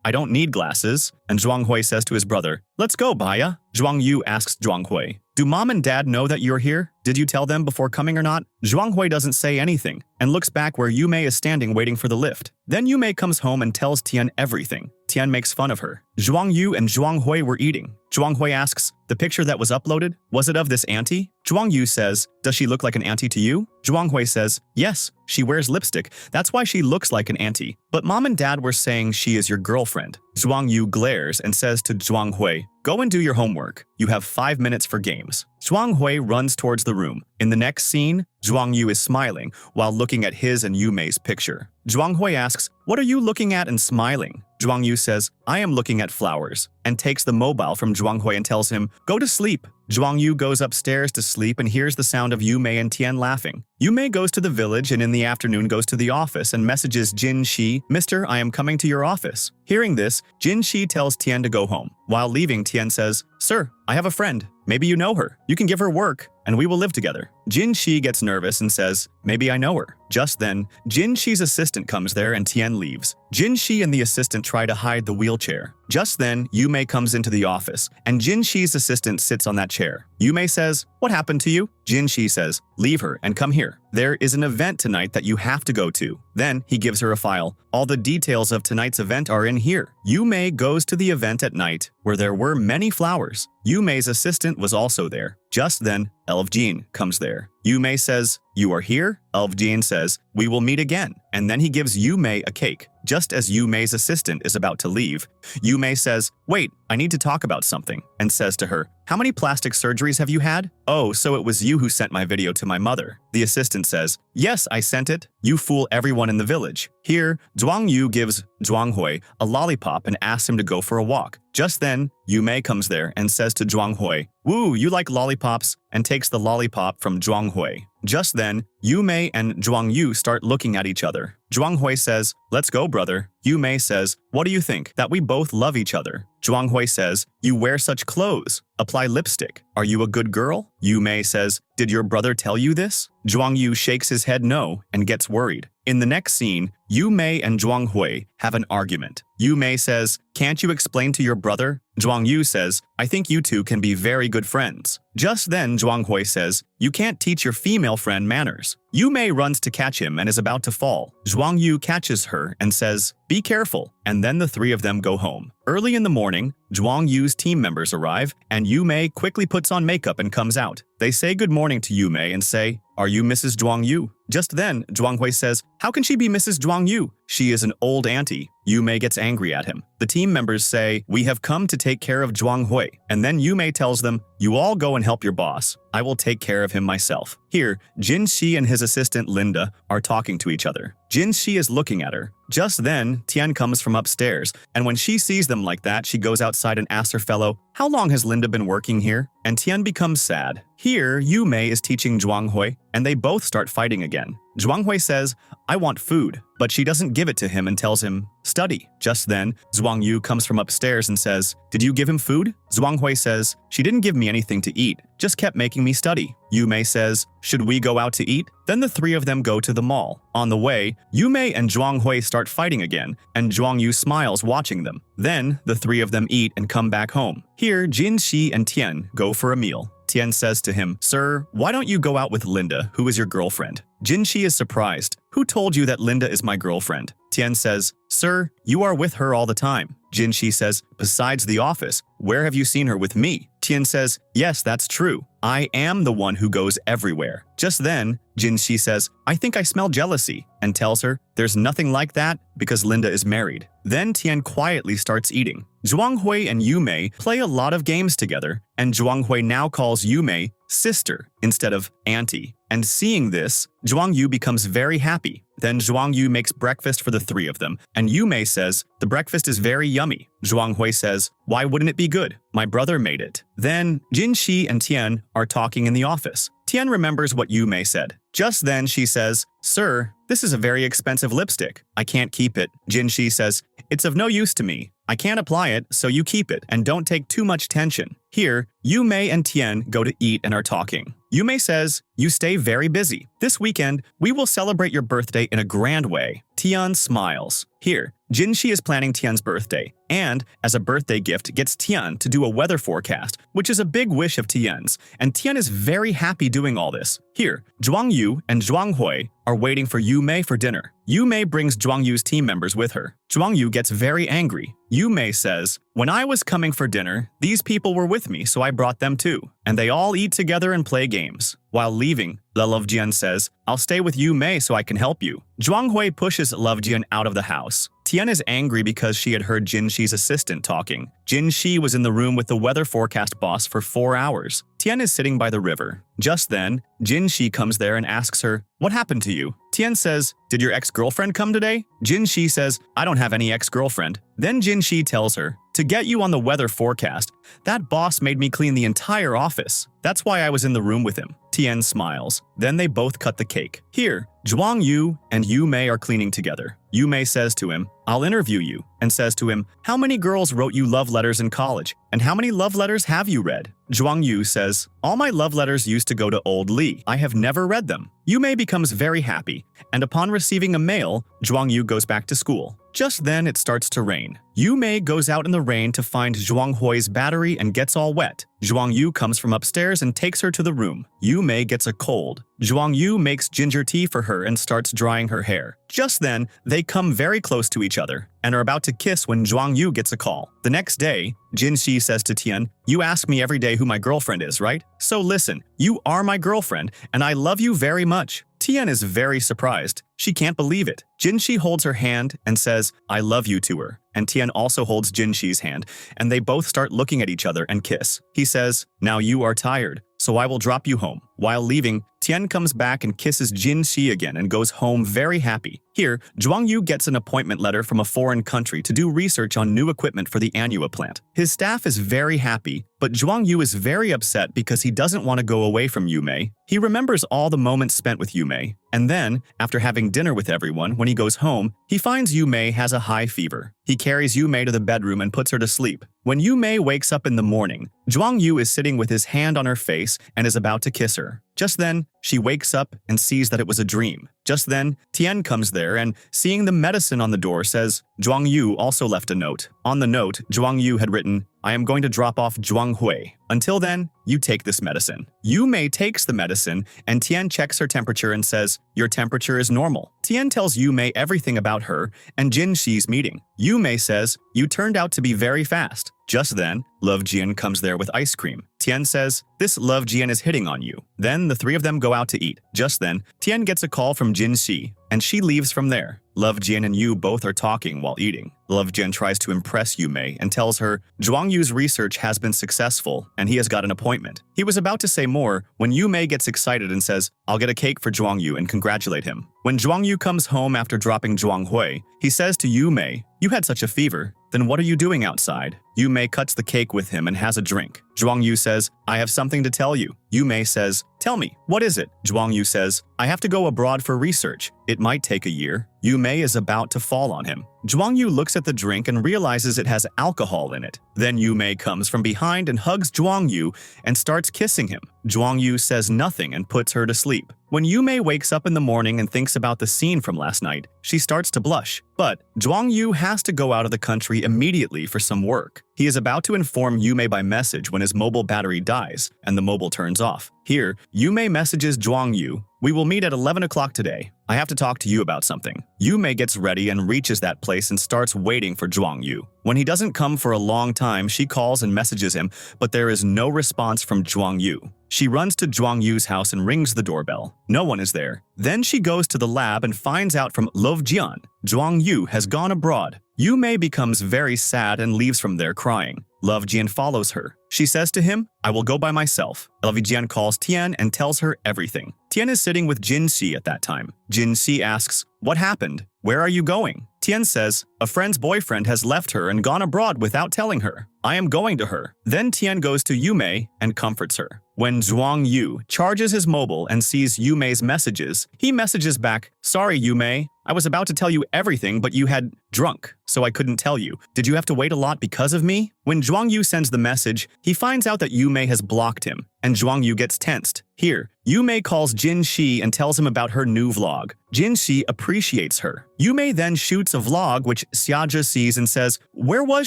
I don't need glasses. And Jang Hoi says to his brother, let's go, Baya. Zhuang Yu asks Jang Hoi, do mom and dad know that you're here? Did you tell them before coming or not? Zhuang Hoi doesn't say anything and looks back where Yume is standing waiting for the lift. Then Yume comes home and tells Tien everything. Tien makes fun of her. Zhuang Yu and Zhuang Hoi were eating. Zhuang Hoi asks, the picture that was uploaded, was it of this auntie? Zhuang Yu says, does she look like an auntie to you? Zhuang Hoi says, yes, she wears lipstick. That's why she looks like an auntie. But mom and dad were saying she is your girlfriend. Zhuang Yu glares and says to Zhuang Hoi, go and do your homework. You have 5 minutes for games. Zhuang Hoi runs towards the room. In the next scene, Zhuang Yu is smiling while looking at his and Yume's picture. Zhuang Hoi asks, what are you looking at and smiling? Zhuang Yu says, I am looking at flowers, and takes the mobile from Zhuang Hoi and tells him, go to sleep. Zhuang Yu goes upstairs to sleep and hears the sound of Yume and Tien laughing. Yume goes to the village and in the afternoon goes to the office and messages Jinshi, Mister, I am coming to your office. Hearing this, Jinshi tells Tien to go home. While leaving, Tien says, sir, I have a friend. Maybe you know her. You can give her work, and we will live together. Jinshi gets nervous and says, maybe I know her. Just then, Jinshi's assistant comes there and Tien leaves. Jinshi and the assistant try to hide the wheelchair. Just then, Yume comes into the office, and Jinshi's assistant sits on that chair. Yume says, what happened to you? Jinshi says, leave her and come here. There is an event tonight that you have to go to. Then he gives her a file. All the details of tonight's event are in here. Yume goes to the event at night, where there were many flowers. Yume's assistant was also there. Just then, Elfjean comes there. Yume says, you are here? Elfjean says, we will meet again. And then he gives Yume a cake. Just as Yume's assistant is about to leave, Yume says, wait, I need to talk about something, and says to her, how many plastic surgeries have you had? Oh, so it was you who sent my video to my mother. The assistant says, yes, I sent it. You fool everyone in the village. Here, Zhuang Yu gives Zhuang Hoi a lollipop and asks him to go for a walk. Just then, Yume comes there and says to Zhuang Hoi, woo, you like lollipops, and takes the lollipop from Zhuang Hoi. Just then, Yume and Zhuang Yu start looking at each other. Jang Hoi says, "Let's go, brother." Yu Mei says, "What do you think? That we both love each other." Jang Hoi says, "You wear such clothes. Apply lipstick. Are you a good girl?" Yu Mei says, "Did your brother tell you this?" Zhuang Yu shakes his head no and gets worried. In the next scene, Yu Mei and Jang Hoi have an argument. Yu Mei says, "Can't you explain to your brother?" Zhuang Yu says, "I think you two can be very good friends." Just then, Jang Hoi says, "You can't teach your female friend manners." Yu Mei runs to catch him and is about to fall. Zhuang Yu catches her and says, "Be careful," and then the three of them go home. Early in the morning, Zhuang Yu's team members arrive, and Yu Mei quickly puts on makeup and comes out. They say good morning to Yu Mei and say, "Are you Mrs. Zhuang Yu?" Just then, Jang Hoi says, "How can she be Mrs. Zhuang Yu? She is an old auntie." Yu Mei gets angry at him. The team members say, "We have come to take care of Jang Hoi," and then Yu Mei tells them, "You all go and help your boss. I will take care of him myself." Here, Jinshi and his assistant Linda are talking to each other. Jinshi is looking at her. Just then, Tien comes from upstairs, and when she sees them like that, she goes outside and asks her fellow, "How long has Linda been working here?" And Tien becomes sad. Here, Yu Mei is teaching Jang Hoi, and they both start fighting again. Jang Hoi says, "I want food," but she doesn't give it to him and tells him, "Study." Just then, Zhuang Yu comes from upstairs and says, "Did you give him food?" Jang Hoi says, "She didn't give me anything to eat, just kept making me study." Yu Mei says, "Should we go out to eat?" Then the three of them go to the mall. On the way, Yu Mei and Jang Hoi start fighting again, and Zhuang Yu smiles watching them. Then, the three of them eat and come back home. Here, Jinshi and Tien go for a meal. Tien says to him, "Sir, why don't you go out with Linda, who is your girlfriend?" Jinshi is surprised. "Who told you that Linda is my girlfriend?" Tien says, "Sir, you are with her all the time." Jinshi says, "Besides the office, where have you seen her with me?" Tien says, "Yes, that's true. I am the one who goes everywhere." Just then, Jinshi says, "I think I smell jealousy," and tells her, "There's nothing like that because Linda is married." Then Tien quietly starts eating. Jang Hoi and Yu Mei play a lot of games together, and Jang Hoi now calls Yu Mei sister instead of auntie. And seeing this, Zhuang Yu becomes very happy. Then Zhuang Yu makes breakfast for the three of them, and Yu Mei says, "The breakfast is very yummy." Jang Hoi says, "Why wouldn't it be good? My brother made it." Then Jinshi and Tien are talking in the office. Tien remembers what Yu Mei said. Just then she says, "Sir, this is a very expensive lipstick. I can't keep it." Jinshi says, "It's of no use to me. I can't apply it, so you keep it, and don't take too much tension." Here, Yu Mei and Tien go to eat and are talking. Yu Mei says, "You stay very busy. This weekend, we will celebrate your birthday in a grand way." Tien smiles. Here, Jinshi is planning Tien's birthday, and, as a birthday gift, gets Tien to do a weather forecast, which is a big wish of Tien's, and Tien is very happy doing all this. Here, Zhuang Yu and Jang Hoi are waiting for Yu Mei for dinner. Yu Mei brings Zhuang Yu's team members with her. Zhuang Yu gets very angry. Yu Mei says, "When I was coming for dinner, these people were with me, so I brought them too. And they all eat together and play games." While leaving, Lovejian says, "I'll stay with Yu Mei so I can help you." Jang Hoi pushes Lovejian out of the house. Tien is angry because she had heard Jinshi's assistant talking. Jinshi was in the room with the weather forecast boss for 4 hours. Tien is sitting by the river. Just then, Jinshi comes there and asks her, "What happened to you?" Tien says, "Did your ex-girlfriend come today?" Jinshi says, "I don't have any ex-girlfriend." Then Jinshi tells her, "To get you on the weather forecast, that boss made me clean the entire office. That's why I was in the room with him." Tien smiles. Then they both cut the cake. Here, Zhuang Yu and Yu Mei are cleaning together. Yu Mei says to him, "I'll interview you," and says to him, "How many girls wrote you love letters in college? And how many love letters have you read?" Zhuang Yu says, "All my love letters used to go to old Li. I have never read them." Yu Mei becomes very happy, and upon receiving a mail, Zhuang Yu goes back to school. Just then, it starts to rain. Yu Mei goes out in the rain to find Zhuang Hoi's battery and gets all wet. Zhuang Yu comes from upstairs and takes her to the room. Yu Mei gets a cold. Zhuang Yu makes ginger tea for her and starts drying her hair. Just then, they come very close to each other and are about to kiss when Zhuang Yu gets a call. The next day, Jinshi says to Tien, "You ask me every day who my girlfriend is, right? So listen, you are my girlfriend, and I love you very much." Tien is very surprised. She can't believe it. Jinshi holds her hand and says, "I love you" to her. And Tien also holds Jinshi's hand, and they both start looking at each other and kiss. He says, "Now you are tired, so I will drop you home." While leaving, Tien comes back and kisses Jinshi again and goes home very happy. Here, Zhuang Yu gets an appointment letter from a foreign country to do research on new equipment for the Anua plant. His staff is very happy, but Zhuang Yu is very upset because he doesn't want to go away from Yumei. He remembers all the moments spent with Yumei, and then, after having dinner with everyone, when he goes home, he finds Yumei has a high fever. He carries Yumei to the bedroom and puts her to sleep. When Yumei wakes up in the morning, Zhuang Yu is sitting with his hand on her face and is about to kiss her. Just then, she wakes up and sees that it was a dream. Just then, Tien comes there and, seeing the medicine on the door, says, Zhuang Yu also left a note. On the note, Zhuang Yu had written, I am going to drop off Jang Hoi. Until then, you take this medicine. Yumei takes the medicine, and Tien checks her temperature and says, your temperature is normal. Tien tells Yumei everything about her and Jinshi's meeting. Yumei says, you turned out to be very fast. Just then, Love Jian comes there with ice cream. Tien says, this Love Jian is hitting on you. Then the three of them go out to eat. Just then, Tien gets a call from Jinshi, and she leaves from there. Love Jian and Yu both are talking while eating. Love Jian tries to impress Yumei and tells her Zhuang Yu's research has been successful and he has got an appointment. He was about to say more when Yumei gets excited and says, I'll get a cake for Zhuang Yu and congratulate him. When Zhuang Yu comes home after dropping Zhuang Hoi, he says to Yumei, you had such a fever. Then what are you doing outside? Yumei cuts the cake with him and has a drink. Zhuang Yu says, I have something to tell you. Yumei says, tell me, what is it? Zhuang Yu says, I have to go abroad for research. It might take a year. Yumei is about to fall on him. Zhuang Yu looks at the drink and realizes it has alcohol in it. Then Yumei comes from behind and hugs Zhuang Yu and starts kissing him. Zhuang Yu says nothing and puts her to sleep. When Yumei wakes up in the morning and thinks about the scene from last night, she starts to blush. But Zhuang Yu has to go out of the country immediately for some work. He is about to inform Yumei by message when his mobile battery dies and the mobile turns off. Here, Yumei messages Zhuang Yu, we will meet at 11 o'clock today. I have to talk to you about something. Yumei gets ready and reaches that place and starts waiting for Zhuang Yu. When he doesn't come for a long time, she calls and messages him, but there is no response from Zhuang Yu. She runs to Zhuang Yu's house and rings the doorbell. No one is there. Then she goes to the lab and finds out from Love Jian, Zhuang Yu has gone abroad. Yumei becomes very sad and leaves from there crying. Love Jian follows her. She says to him, I will go by myself. Love Jian calls Tien and tells her everything. Tien is sitting with Jinshi at that time. Jinshi asks, what happened? Where are you going? Tien says, a friend's boyfriend has left her and gone abroad without telling her. I am going to her. Then Tien goes to Yumei and comforts her. When Zhuang Yu charges his mobile and sees Yumei's messages, he messages back, sorry Yumei, I was about to tell you everything but you had drunk, so I couldn't tell you. Did you have to wait a lot because of me? When Zhuang Yu sends the message, he finds out that Yumei has blocked him, and Zhuang Yu gets tensed. Here, Yumei calls Jinshi and tells him about her new vlog. Jinshi appreciates her. Yumei then shoots a vlog which Xiaja sees and says, where was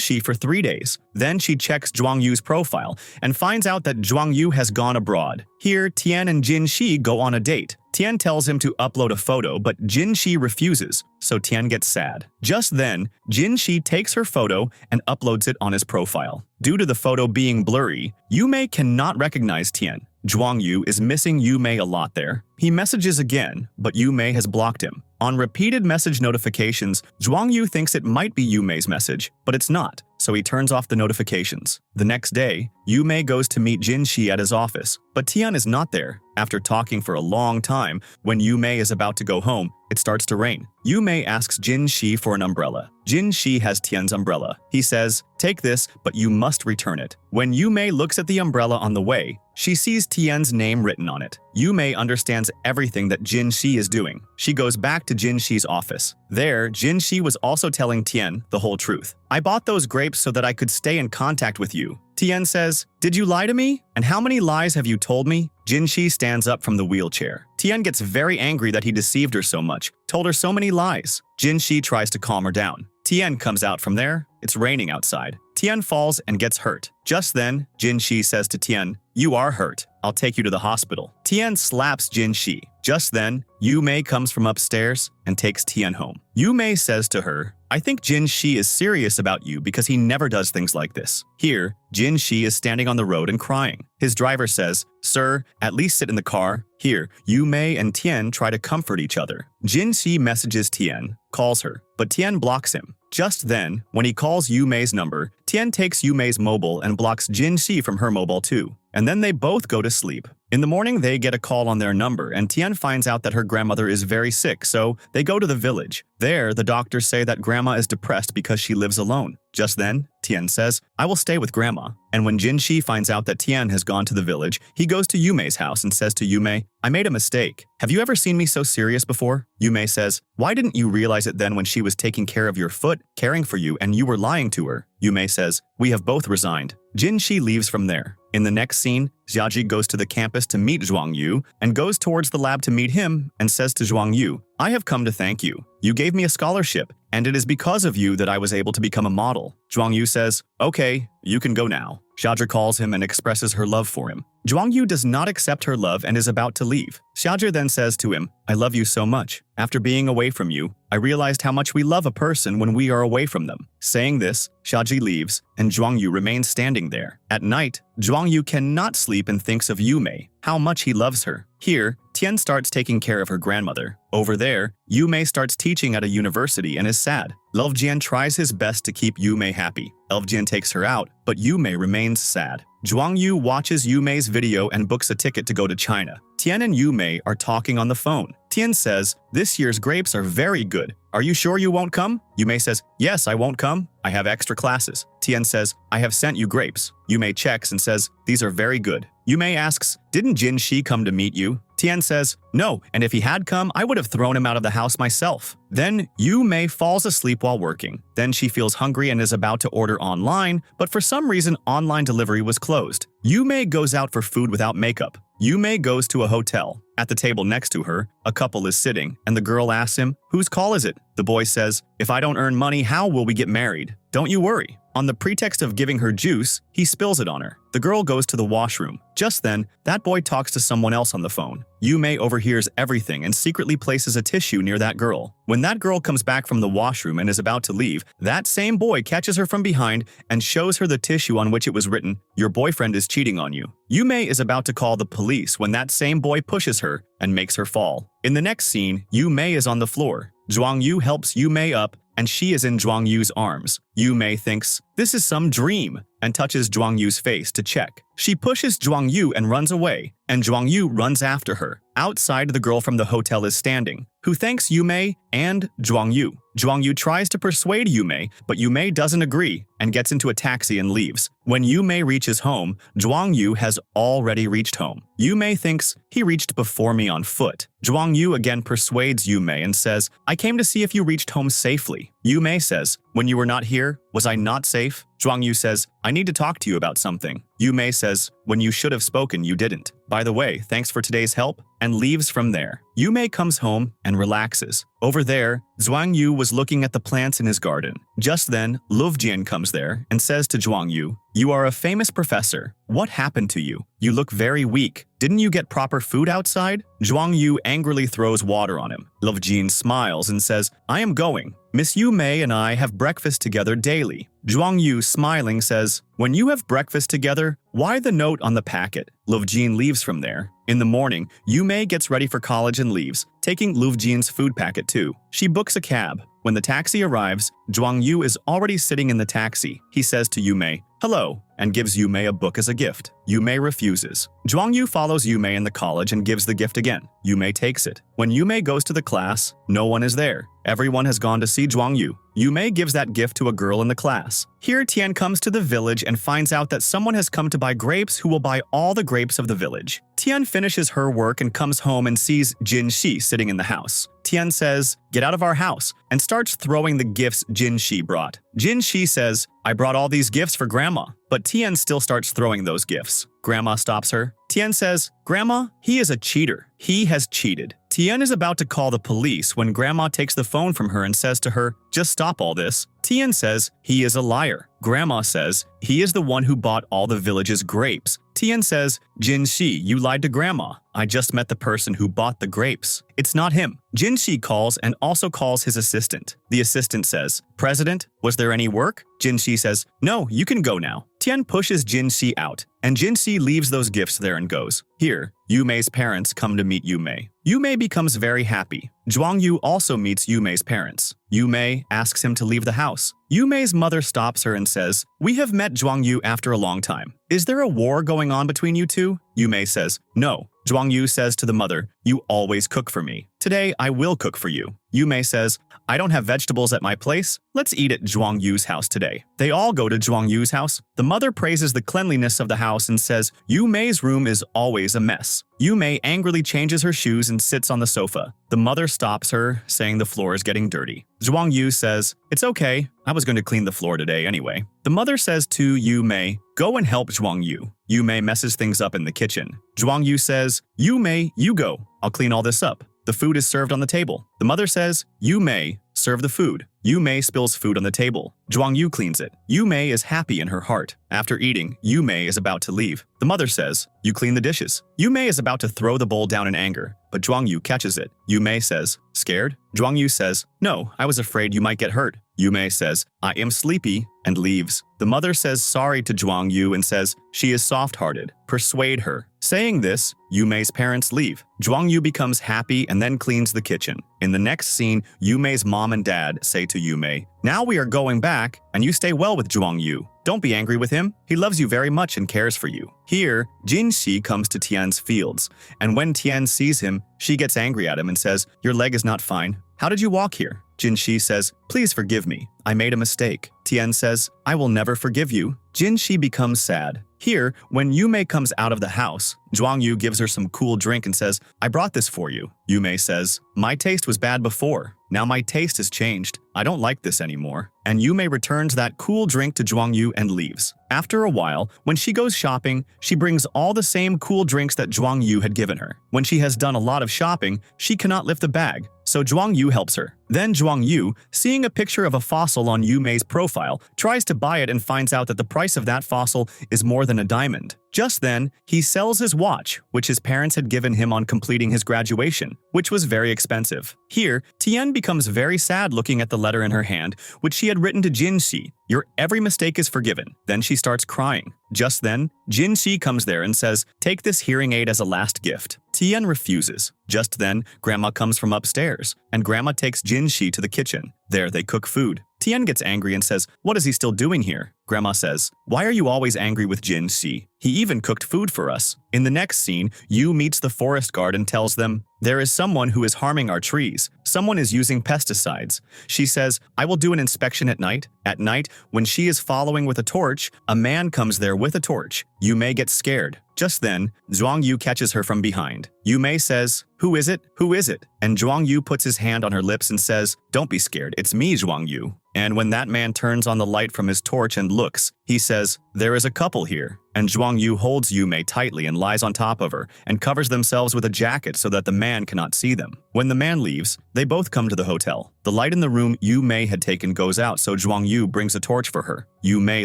she for 3 days? Then she checks Zhuang Yu's profile and finds out that Zhuang Yu has gone abroad. Here, Tien and Jinshi go on a date. Tien tells him to upload a photo, but Jinshi refuses, so Tien gets sad. Just then, Jinshi takes her photo and uploads it on his profile. Due to the photo being blurry, Yumei cannot recognize Tien. Zhuang Yu is missing Yumei a lot there. He messages again, but Yumei has blocked him. On repeated message notifications, Zhuang Yu thinks it might be Yumei's message, but it's not, so he turns off the notifications. The next day, Yumei goes to meet Jinshi at his office, but Tien is not there. After talking for a long time, when Yumei is about to go home, it starts to rain. Yumei asks Jinshi for an umbrella. Jinshi has Tien's umbrella. He says, take this, but you must return it. When Yumei looks at the umbrella on the way, she sees Tien's name written on it. Yumei understands everything that Jinshi is doing. She goes back to Jinshi's office. There, Jinshi was also telling Tien the whole truth. I bought those grapes so that I could stay in contact with you. Tien says, did you lie to me? And how many lies have you told me? Jinshi stands up from the wheelchair. Tien gets very angry that he deceived her so much, told her so many lies. Jinshi tries to calm her down. Tien comes out from there. It's raining outside. Tien falls and gets hurt. Just then, Jinshi says to Tien, you are hurt. I'll take you to the hospital. Tien slaps Jinshi. Just then, Yumei comes from upstairs and takes Tien home. Yumei says to her, I think Jinshi is serious about you because he never does things like this. Here, Jinshi is standing on the road and crying. His driver says, sir, at least sit in the car. Here, Yumei and Tien try to comfort each other. Jinshi messages Tien, calls her, but Tien blocks him. Just then, when he calls Yumei's number, Tien takes Yumei's mobile and blocks Jinshi from her mobile too. And then they both go to sleep. In the morning, they get a call on their number, and Tien finds out that her grandmother is very sick, so they go to the village. There, the doctors say that Grandma is depressed because she lives alone. Just then, Tien says, I will stay with Grandma. And when Jinshi finds out that Tien has gone to the village, he goes to Yumei's house and says to Yumei, I made a mistake. Have you ever seen me so serious before? Yumei says, why didn't you realize it then when she was taking care of your foot, caring for you, and you were lying to her? Yumei says, we have both resigned. Jinshi leaves from there. In the next scene, Xiaji goes to the campus to meet Zhuang Yu and goes towards the lab to meet him and says to Zhuang Yu, I have come to thank you. You gave me a scholarship, and it is because of you that I was able to become a model. Zhuang Yu says, okay, you can go now. Xiaji calls him and expresses her love for him. Zhuang Yu does not accept her love and is about to leave. Xiaji then says to him, I love you so much. After being away from you, I realized how much we love a person when we are away from them. Saying this, Xiaji leaves, and Zhuang Yu remains standing there. At night, Zhuang Yu cannot sleep and thinks of Yumei, how much he loves her. Here, Tien starts taking care of her grandmother. Over there, Yumei starts teaching at a university and is sad. Jian tries his best to keep Yumei happy. Jian takes her out, but Yumei remains sad. Zhuang Yu watches Yumei's video and books a ticket to go to China. Tien and Yumei are talking on the phone. Tien says, this year's grapes are very good. Are you sure you won't come? Yumei says, yes, I won't come. I have extra classes. Tien says, I have sent you grapes. Yumei checks and says, these are very good. Yumei asks, didn't Jinshi come to meet you? Tien says, no, and if he had come, I would have thrown him out of the house myself. Then Yumei falls asleep while working. Then she feels hungry and is about to order online, but for some reason online delivery was closed. Yumei goes out for food without makeup. Yumei goes to a hotel. At the table next to her, a couple is sitting, and the girl asks him, whose call is it? The boy says, if I don't earn money, how will we get married? Don't you worry. On the pretext of giving her juice, he spills it on her. The girl goes to the washroom. Just then, that boy talks to someone else on the phone. Yumei overhears everything and secretly places a tissue near that girl. When that girl comes back from the washroom and is about to leave, that same boy catches her from behind and shows her the tissue on which it was written, your boyfriend is cheating on you. Yumei is about to call the police when that same boy pushes her and makes her fall. In the next scene, Yumei is on the floor. Zhuang Yu helps Yumei up, and she is in Zhuang Yu's arms. Yumei thinks, this is some dream, and touches Zhuang Yu's face to check. She pushes Zhuang Yu and runs away, and Zhuang Yu runs after her. Outside, the girl from the hotel is standing, who thanks Yumei and Zhuang Yu. Zhuang Yu tries to persuade Yumei, but Yumei doesn't agree and gets into a taxi and leaves. When Yumei reaches home, Zhuang Yu has already reached home. Yumei thinks, he reached before me on foot. Zhuang Yu again persuades Yumei and says, I came to see if you reached home safely. Yumei says, when you were not here, was I not safe? Zhuang Yu says, I need to talk to you about something. Yumei says, when you should have spoken, you didn't. By the way, thanks for today's help, and leaves from there. Yumei comes home and relaxes. Over there, Zhuang Yu was looking at the plants in his garden. Just then, Jian comes there and says to Zhuang Yu, you are a famous professor. What happened to you? You look very weak. Didn't you get proper food outside? Zhuang Yu angrily throws water on him. Jian smiles and says, I am going. Miss Yumei and I have breakfast together daily. Zhuang Yu, smiling, says, when you have breakfast together, why the note on the packet? Jian leaves from there. In the morning, Yumei gets ready for college and leaves, taking Jian's food packet too. She books a cab. When the taxi arrives, Zhuang Yu is already sitting in the taxi. He says to Yumei, hello, and gives Yumei a book as a gift. Yumei refuses. Zhuang Yu follows Yumei in the college and gives the gift again. Yumei takes it. When Yumei goes to the class, no one is there. Everyone has gone to see Zhuang Yu. Yumei gives that gift to a girl in the class. Here, Tien comes to the village and finds out that someone has come to buy grapes who will buy all the grapes of the village. Tien finishes her work and comes home and sees Jinshi sitting in the house. Tien says, get out of our house, and starts throwing the gifts Jinshi brought. Jinshi says, I brought all these gifts for Grandma, but Tien still starts throwing those gifts. Grandma stops her. Tien says, Grandma, he is a cheater. He has cheated. Tien is about to call the police when Grandma takes the phone from her and says to her, just stop all this. Tien says, he is a liar. Grandma says, he is the one who bought all the village's grapes. Tien says, Jinshi, you lied to Grandma. I just met the person who bought the grapes. It's not him. Jinshi calls and also calls his assistant. The assistant says, President, was there any work? Jinshi says, no, you can go now. Tien pushes Jinshi out, and Jinshi leaves those gifts there and goes. Here, Yumei's parents come to meet Yumei. Yumei becomes very happy. Zhuangyu also meets Yumei's parents. Yumei asks him to leave the house. Yumei's mother stops her and says, "We have met Zhuangyu after a long time. Is there a war going on between you two?" Yumei says, "No." Zhuangyu says to the mother, "You always cook for me. Today I will cook for you." Yumei says, "I don't have vegetables at my place. Let's eat at Zhuangyu's house today." They all go to Zhuangyu's house. The mother praises the cleanliness of the house and says, "Yumei's room is always a mess." Yumei angrily changes her shoes and sits on the sofa. The mother stops her, saying the floor is getting dirty. Zhuangyu says, "It's okay. I was going to clean the floor today anyway." The mother says to Yumei, "Go and help Zhuangyu." Yumei messes things up in the kitchen. Zhuangyu says, "Yumei, you go. I'll clean all this up." The food is served on the table. The mother says, "Yumei, serve the food." Yumei spills food on the table. Zhuangyu cleans it. Yumei is happy in her heart. After eating, Yumei is about to leave. The mother says, "You clean the dishes." Yumei is about to throw the bowl down in anger, but Zhuangyu catches it. Yumei says, "Scared?" Zhuangyu says, "No, I was afraid you might get hurt." Yumei says, "I am sleepy," and leaves. The mother says sorry to Zhuangyu and says she is soft-hearted. Persuade her. Saying this, Yumei's parents leave. Zhuangyu becomes happy and then cleans the kitchen. In the next scene, Yumei's mom and dad say to Yumei, "Now we are going back, and you stay well with Zhuangyu. Don't be angry with him. He loves you very much and cares for you." Here, Jinshi comes to Tien's fields, and when Tien sees him, she gets angry at him and says, "Your leg is not fine. How did you walk here?" Jinshi says, "Please forgive me. I made a mistake." Tien says, "I will never forgive you." Jinshi becomes sad. Here, when Yumei comes out of the house, Zhuangyu gives her some cool drink and says, "I brought this for you." Yumei says, "My taste was bad before. Now my taste has changed. I don't like this anymore." And Yumei returns that cool drink to Zhuangyu and leaves. After a while, when she goes shopping, she brings all the same cool drinks that Zhuangyu had given her. When she has done a lot of shopping, she cannot lift the bag, so Zhuangyu helps her. Then Zhuangyu, seeing a picture of a fossil on Yumei's profile, tries to buy it and finds out that the price of that fossil is more than a diamond. Just then, he sells his watch, which his parents had given him on completing his graduation, which was very expensive. Here, Tien becomes very sad looking at the letter in her hand, which she had written to Jinshi. "Your every mistake is forgiven." Then she starts crying. Just then, Jinshi comes there and says, "Take this hearing aid as a last gift." Tien refuses. Just then, Grandma comes from upstairs, and Grandma takes Jinshi to the kitchen. There, they cook food. Tien gets angry and says, "What is he still doing here?" Grandma says, "Why are you always angry with Jinshi? He even cooked food for us." In the next scene, Yu meets the forest guard and tells them, "There is someone who is harming our trees. Someone is using pesticides." She says, "I will do an inspection at night." At night, when she is following with a torch, a man comes there with a torch. Yumei gets scared. Just then, Zhuangyu catches her from behind. Yumei says, "Who is it? Who is it?" And Zhuangyu puts his hand on her lips and says, "Don't be scared, it's me, Zhuangyu." And when that man turns on the light from his torch and looks, he says, "There is a couple here." And Zhuangyu holds Yumei tightly and lies on top of her and covers themselves with a jacket so that the man cannot see them. When the man leaves, they both come to the hotel. The light in the room Yumei had taken goes out, so Zhuangyu brings a torch for her. Yumei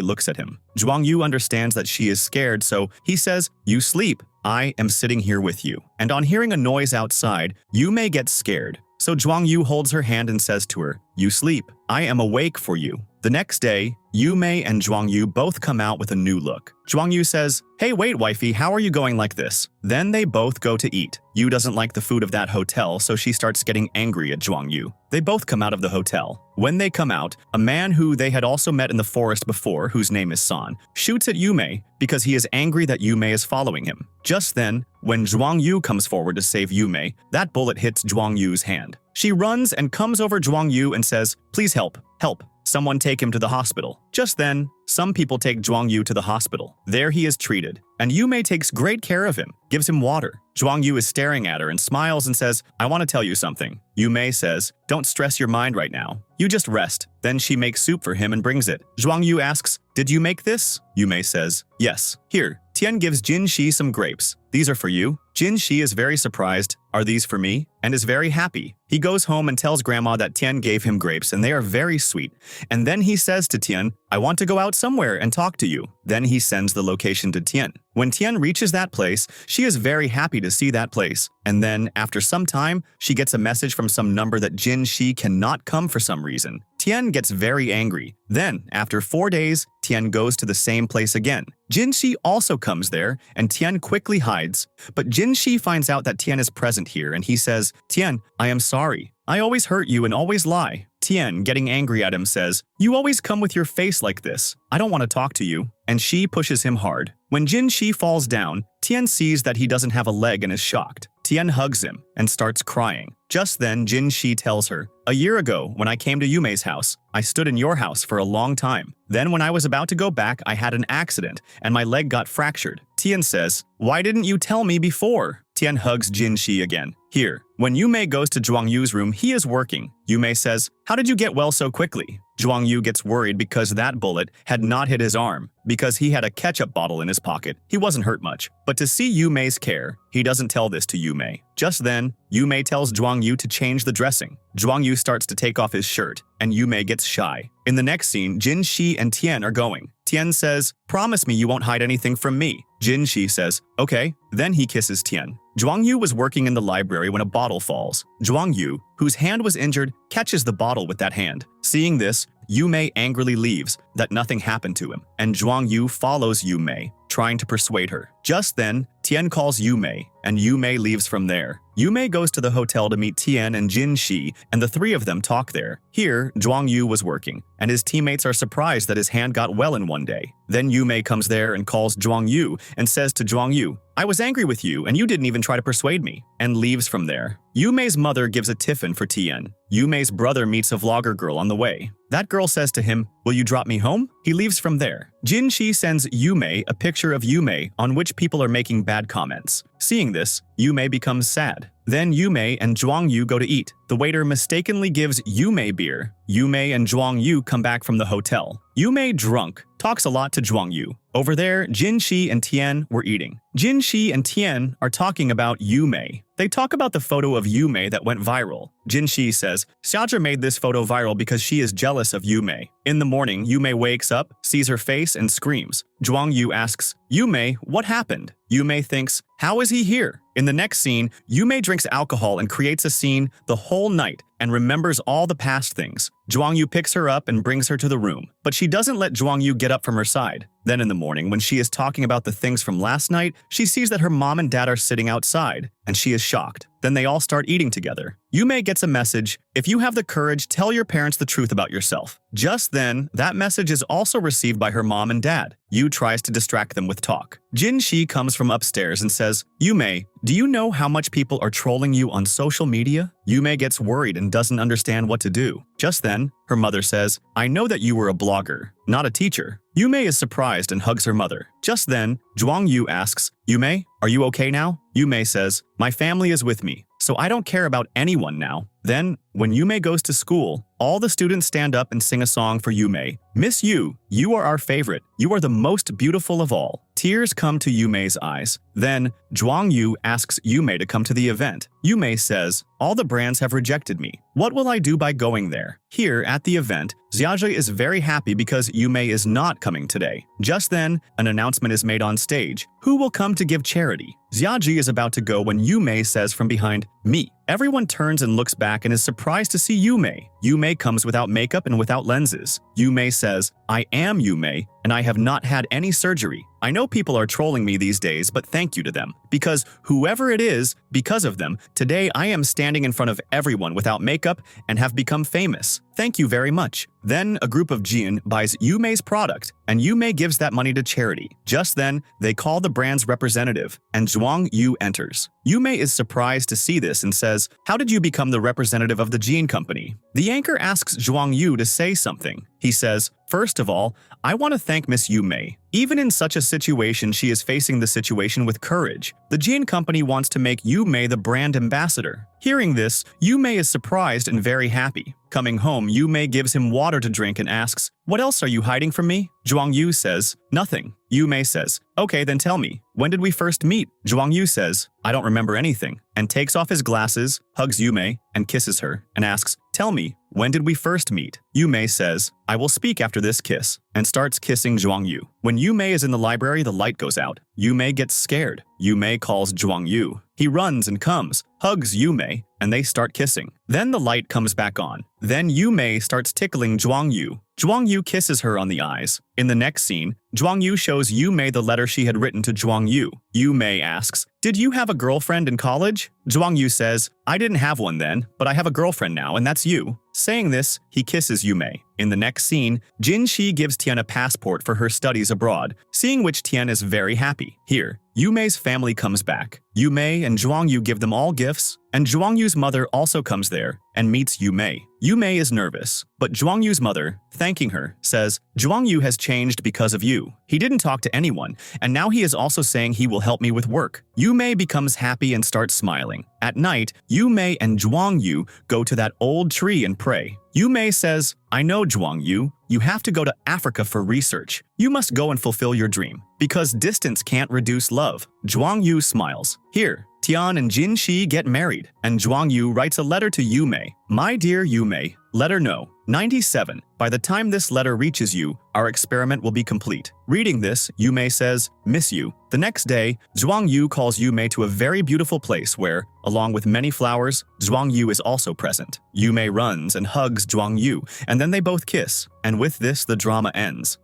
looks at him. Zhuangyu understands that she is scared, so he says, "You sleep. I am sitting here with you." And on hearing a noise outside, Yumei gets scared. So Zhuangyu holds her hand and says to her, "You sleep. I am awake for you." The next day, Yumei and Zhuangyu both come out with a new look. Zhuangyu says, "Hey, wait, wifey, how are you going like this?" Then they both go to eat. Yu doesn't like the food of that hotel, so she starts getting angry at Zhuangyu. They both come out of the hotel. When they come out, a man who they had also met in the forest before, whose name is San, shoots at Yumei because he is angry that Yumei is following him. Just then, when Zhuangyu comes forward to save Yumei, that bullet hits Zhuangyu's hand. She runs and comes over Zhuangyu and says, "Please help, help. Someone take him to the hospital." Just then, some people take Zhuangyu to the hospital. There he is treated, and Yumei takes great care of him, gives him water. Zhuangyu is staring at her and smiles and says, "I want to tell you something." Yumei says, "Don't stress your mind right now. You just rest." Then she makes soup for him and brings it. Zhuangyu asks, "Did you make this?" Yumei says, "Yes." Here, Tien gives Jinshi some grapes. "These are for you." Jinshi is very surprised. "Are these for me?" and is very happy. He goes home and tells Grandma that Tien gave him grapes and they are very sweet. And then he says to Tien, "I want to go out somewhere and talk to you." Then he sends the location to Tien. When Tien reaches that place, she is very happy to see that place. And then, after some time, she gets a message from some number that Jinshi cannot come for some reason. Tien gets very angry. Then, after 4 days, Tien goes to the same place again. Jinshi also comes there, and Tien quickly hides hides. But Jinshi finds out that Tien is present here and he says, "Tien, I am sorry. I always hurt you and always lie." Tien, getting angry at him, says, "You always come with your face like this. I don't want to talk to you." And she pushes him hard. When Jinshi falls down, Tien sees that he doesn't have a leg and is shocked. Tien hugs him and starts crying. Just then, Jinshi tells her, "A year ago, when I came to Yumei's house, I stood in your house for a long time. Then when I was about to go back, I had an accident and my leg got fractured." Tien says, "Why didn't you tell me before?" Tien hugs Jinshi again. Here, when Yumei goes to Zhuang Yu's room, he is working. Yumei says, "How did you get well so quickly?" Zhuang Yu gets worried because that bullet had not hit his arm. Because he had a ketchup bottle in his pocket, he wasn't hurt much. But to see Yumei's care, he doesn't tell this to Yumei. Just then, Yumei tells Zhuang Yu to change the dressing. Zhuang Yu starts to take off his shirt, and Yumei gets shy. In the next scene, Jinshi and Tien are going. Tien says, "Promise me you won't hide anything from me." Jinshi says, "Okay." Then he kisses Tien. Zhuang Yu was working in the library when a bottle falls. Zhuang Yu, whose hand was injured, catches the bottle with that hand. Seeing this, Yumei angrily leaves, that nothing happened to him, and Zhuang Yu follows Yumei, trying to persuade her. Just then, Tien calls Yumei, and Yumei leaves from there. Yumei goes to the hotel to meet Tien and Jinshi, and the three of them talk there. Here, Zhuang Yu was working, and his teammates are surprised that his hand got well in one day. Then Yumei comes there and calls Zhuang Yu and says to Zhuang Yu, "I was angry with you, and you didn't even try to persuade me," and leaves from there. Yumei's mother gives a tiffin for Tien. Yumei's brother meets a vlogger girl on the way. That girl says to him, "Will you drop me home?" He leaves from there. Jinshi sends Yumei a picture of Yumei on which people are making bad comments. Seeing this, Yumei becomes sad. Then Yumei and Zhuang Yu go to eat. The waiter mistakenly gives Yumei beer. Yumei and Zhuang Yu come back from the hotel. Yumei, drunk, talks a lot to Zhuang Yu. Over there, Jinshi and Tien were eating. Jinshi and Tien are talking about Yumei. They talk about the photo of Yumei that went viral. Jinshi says, "Xiaozhi made this photo viral because she is jealous of Yumei." In the morning, Yumei wakes up, sees her face, and screams. Zhuang Yu asks, "Yumei, what happened?" Yumei thinks, "How is he here?" In the next scene, Yumei drinks alcohol and creates a scene the whole night and remembers all the past things. Zhuang Yu picks her up and brings her to the room, but she doesn't let Zhuang Yu get up from her side. Then in the morning, when she is talking about the things from last night, she sees that her mom and dad are sitting outside, and she is shocked. Then they all start eating together. Yumei gets a message, "If you have the courage, tell your parents the truth about yourself." Just then, that message is also received by her mom and dad. Yu tries to distract them with talk. Jinshi comes from upstairs and says, "Yumei, do you know how much people are trolling you on social media?" Yumei gets worried and doesn't understand what to do. Just then, her mother says, "I know that you were a blogger, not a teacher." Yumei is surprised and hugs her mother. Just then, Zhuang Yu asks, "Yumei, are you okay now?" Yumei says, "My family is with me, so I don't care about anyone now." Then, when Yumei goes to school, all the students stand up and sing a song for Yumei. "Miss Yu, you are our favorite. You are the most beautiful of all." Tears come to Yumei's eyes. Then, Zhuang Yu asks Yumei to come to the event. Yumei says, "All the brands have rejected me. What will I do by going there?" Here, at the event, Xiaozhi is very happy because Yumei is not coming today. Just then, an announcement is made on stage. Who will come to give charity? Xiaozhi is about to go when Yumei says from behind, "Me." Everyone turns and looks back and is surprised to see Yumei. Yumei comes without makeup and without lenses. Yumei says, "I am Yumei, and I have not had any surgery. I know people are trolling me these days, but thank you to them. Because whoever it is, because of them, today I am standing in front of everyone without makeup and have become famous. Thank you very much." Then a group of Tien buys Yumei's product, and Yumei gives that money to charity. Just then, they call the brand's representative, and Zhuang Yu enters. Yumei is surprised to see this and says, "How did you become the representative of the Tien company?" The anchor asks Zhuang Yu to say something. He says, "First of all, I want to thank Miss Yumei. Even in such a situation, she is facing the situation with courage. The Tien company wants to make Yumei the brand ambassador." Hearing this, Yumei is surprised and very happy. Coming home, Yumei gives him water to drink and asks, "What else are you hiding from me?" Zhuang Yu says, "Nothing." Yumei says, "Okay, then tell me, when did we first meet?" Zhuang Yu says, "I don't remember anything," and takes off his glasses, hugs Yumei, and kisses her, and asks, "Tell me, when did we first meet?" Yumei says, "I will speak after this kiss," and starts kissing Zhuang Yu. When Yumei is in the library, the light goes out. Yumei gets scared. Yumei calls Zhuang Yu. He runs and comes, hugs Yumei, and they start kissing. Then the light comes back on. Then Yumei starts tickling Zhuang Yu. Zhuang Yu kisses her on the eyes. In the next scene, Zhuang Yu shows Yumei the letter she had written to Zhuang Yu. Yumei asks, "Did you have a girlfriend in college?" Zhuang Yu says, "I didn't have one then, but I have a girlfriend now, and that's you." Saying this, he kisses Yumei. In the next scene, Jinshi gives Tien a passport for her studies abroad, seeing which Tien is very happy. Here, Yumei's family comes back. Yumei and Zhuang Yu give them all gifts, and Zhuang Yu's mother also comes there and meets Yumei. Yumei is nervous, but Zhuang Yu's mother, thanking her, says, "Zhuang Yu has changed because of you. He didn't talk to anyone, and now he is also saying he will help me with work." Yumei becomes happy and starts smiling. At night, Yumei and Zhuang Yu go to that old tree and pray. Yumei says, "I know, Zhuang Yu, you have to go to Africa for research. You must go and fulfill your dream, because distance can't reduce love." Zhuang Yu smiles. Here, Tien and Jinshi get married, and Zhuang Yu writes a letter to Yumei. "My dear Yumei, letter no. 97. By the time this letter reaches you, our experiment will be complete." Reading this, Yumei says, "Miss you." The next day, Zhuang Yu calls Yumei to a very beautiful place where, along with many flowers, Zhuang Yu is also present. Yumei runs and hugs Zhuang Yu, and then they both kiss. And with this, the drama ends.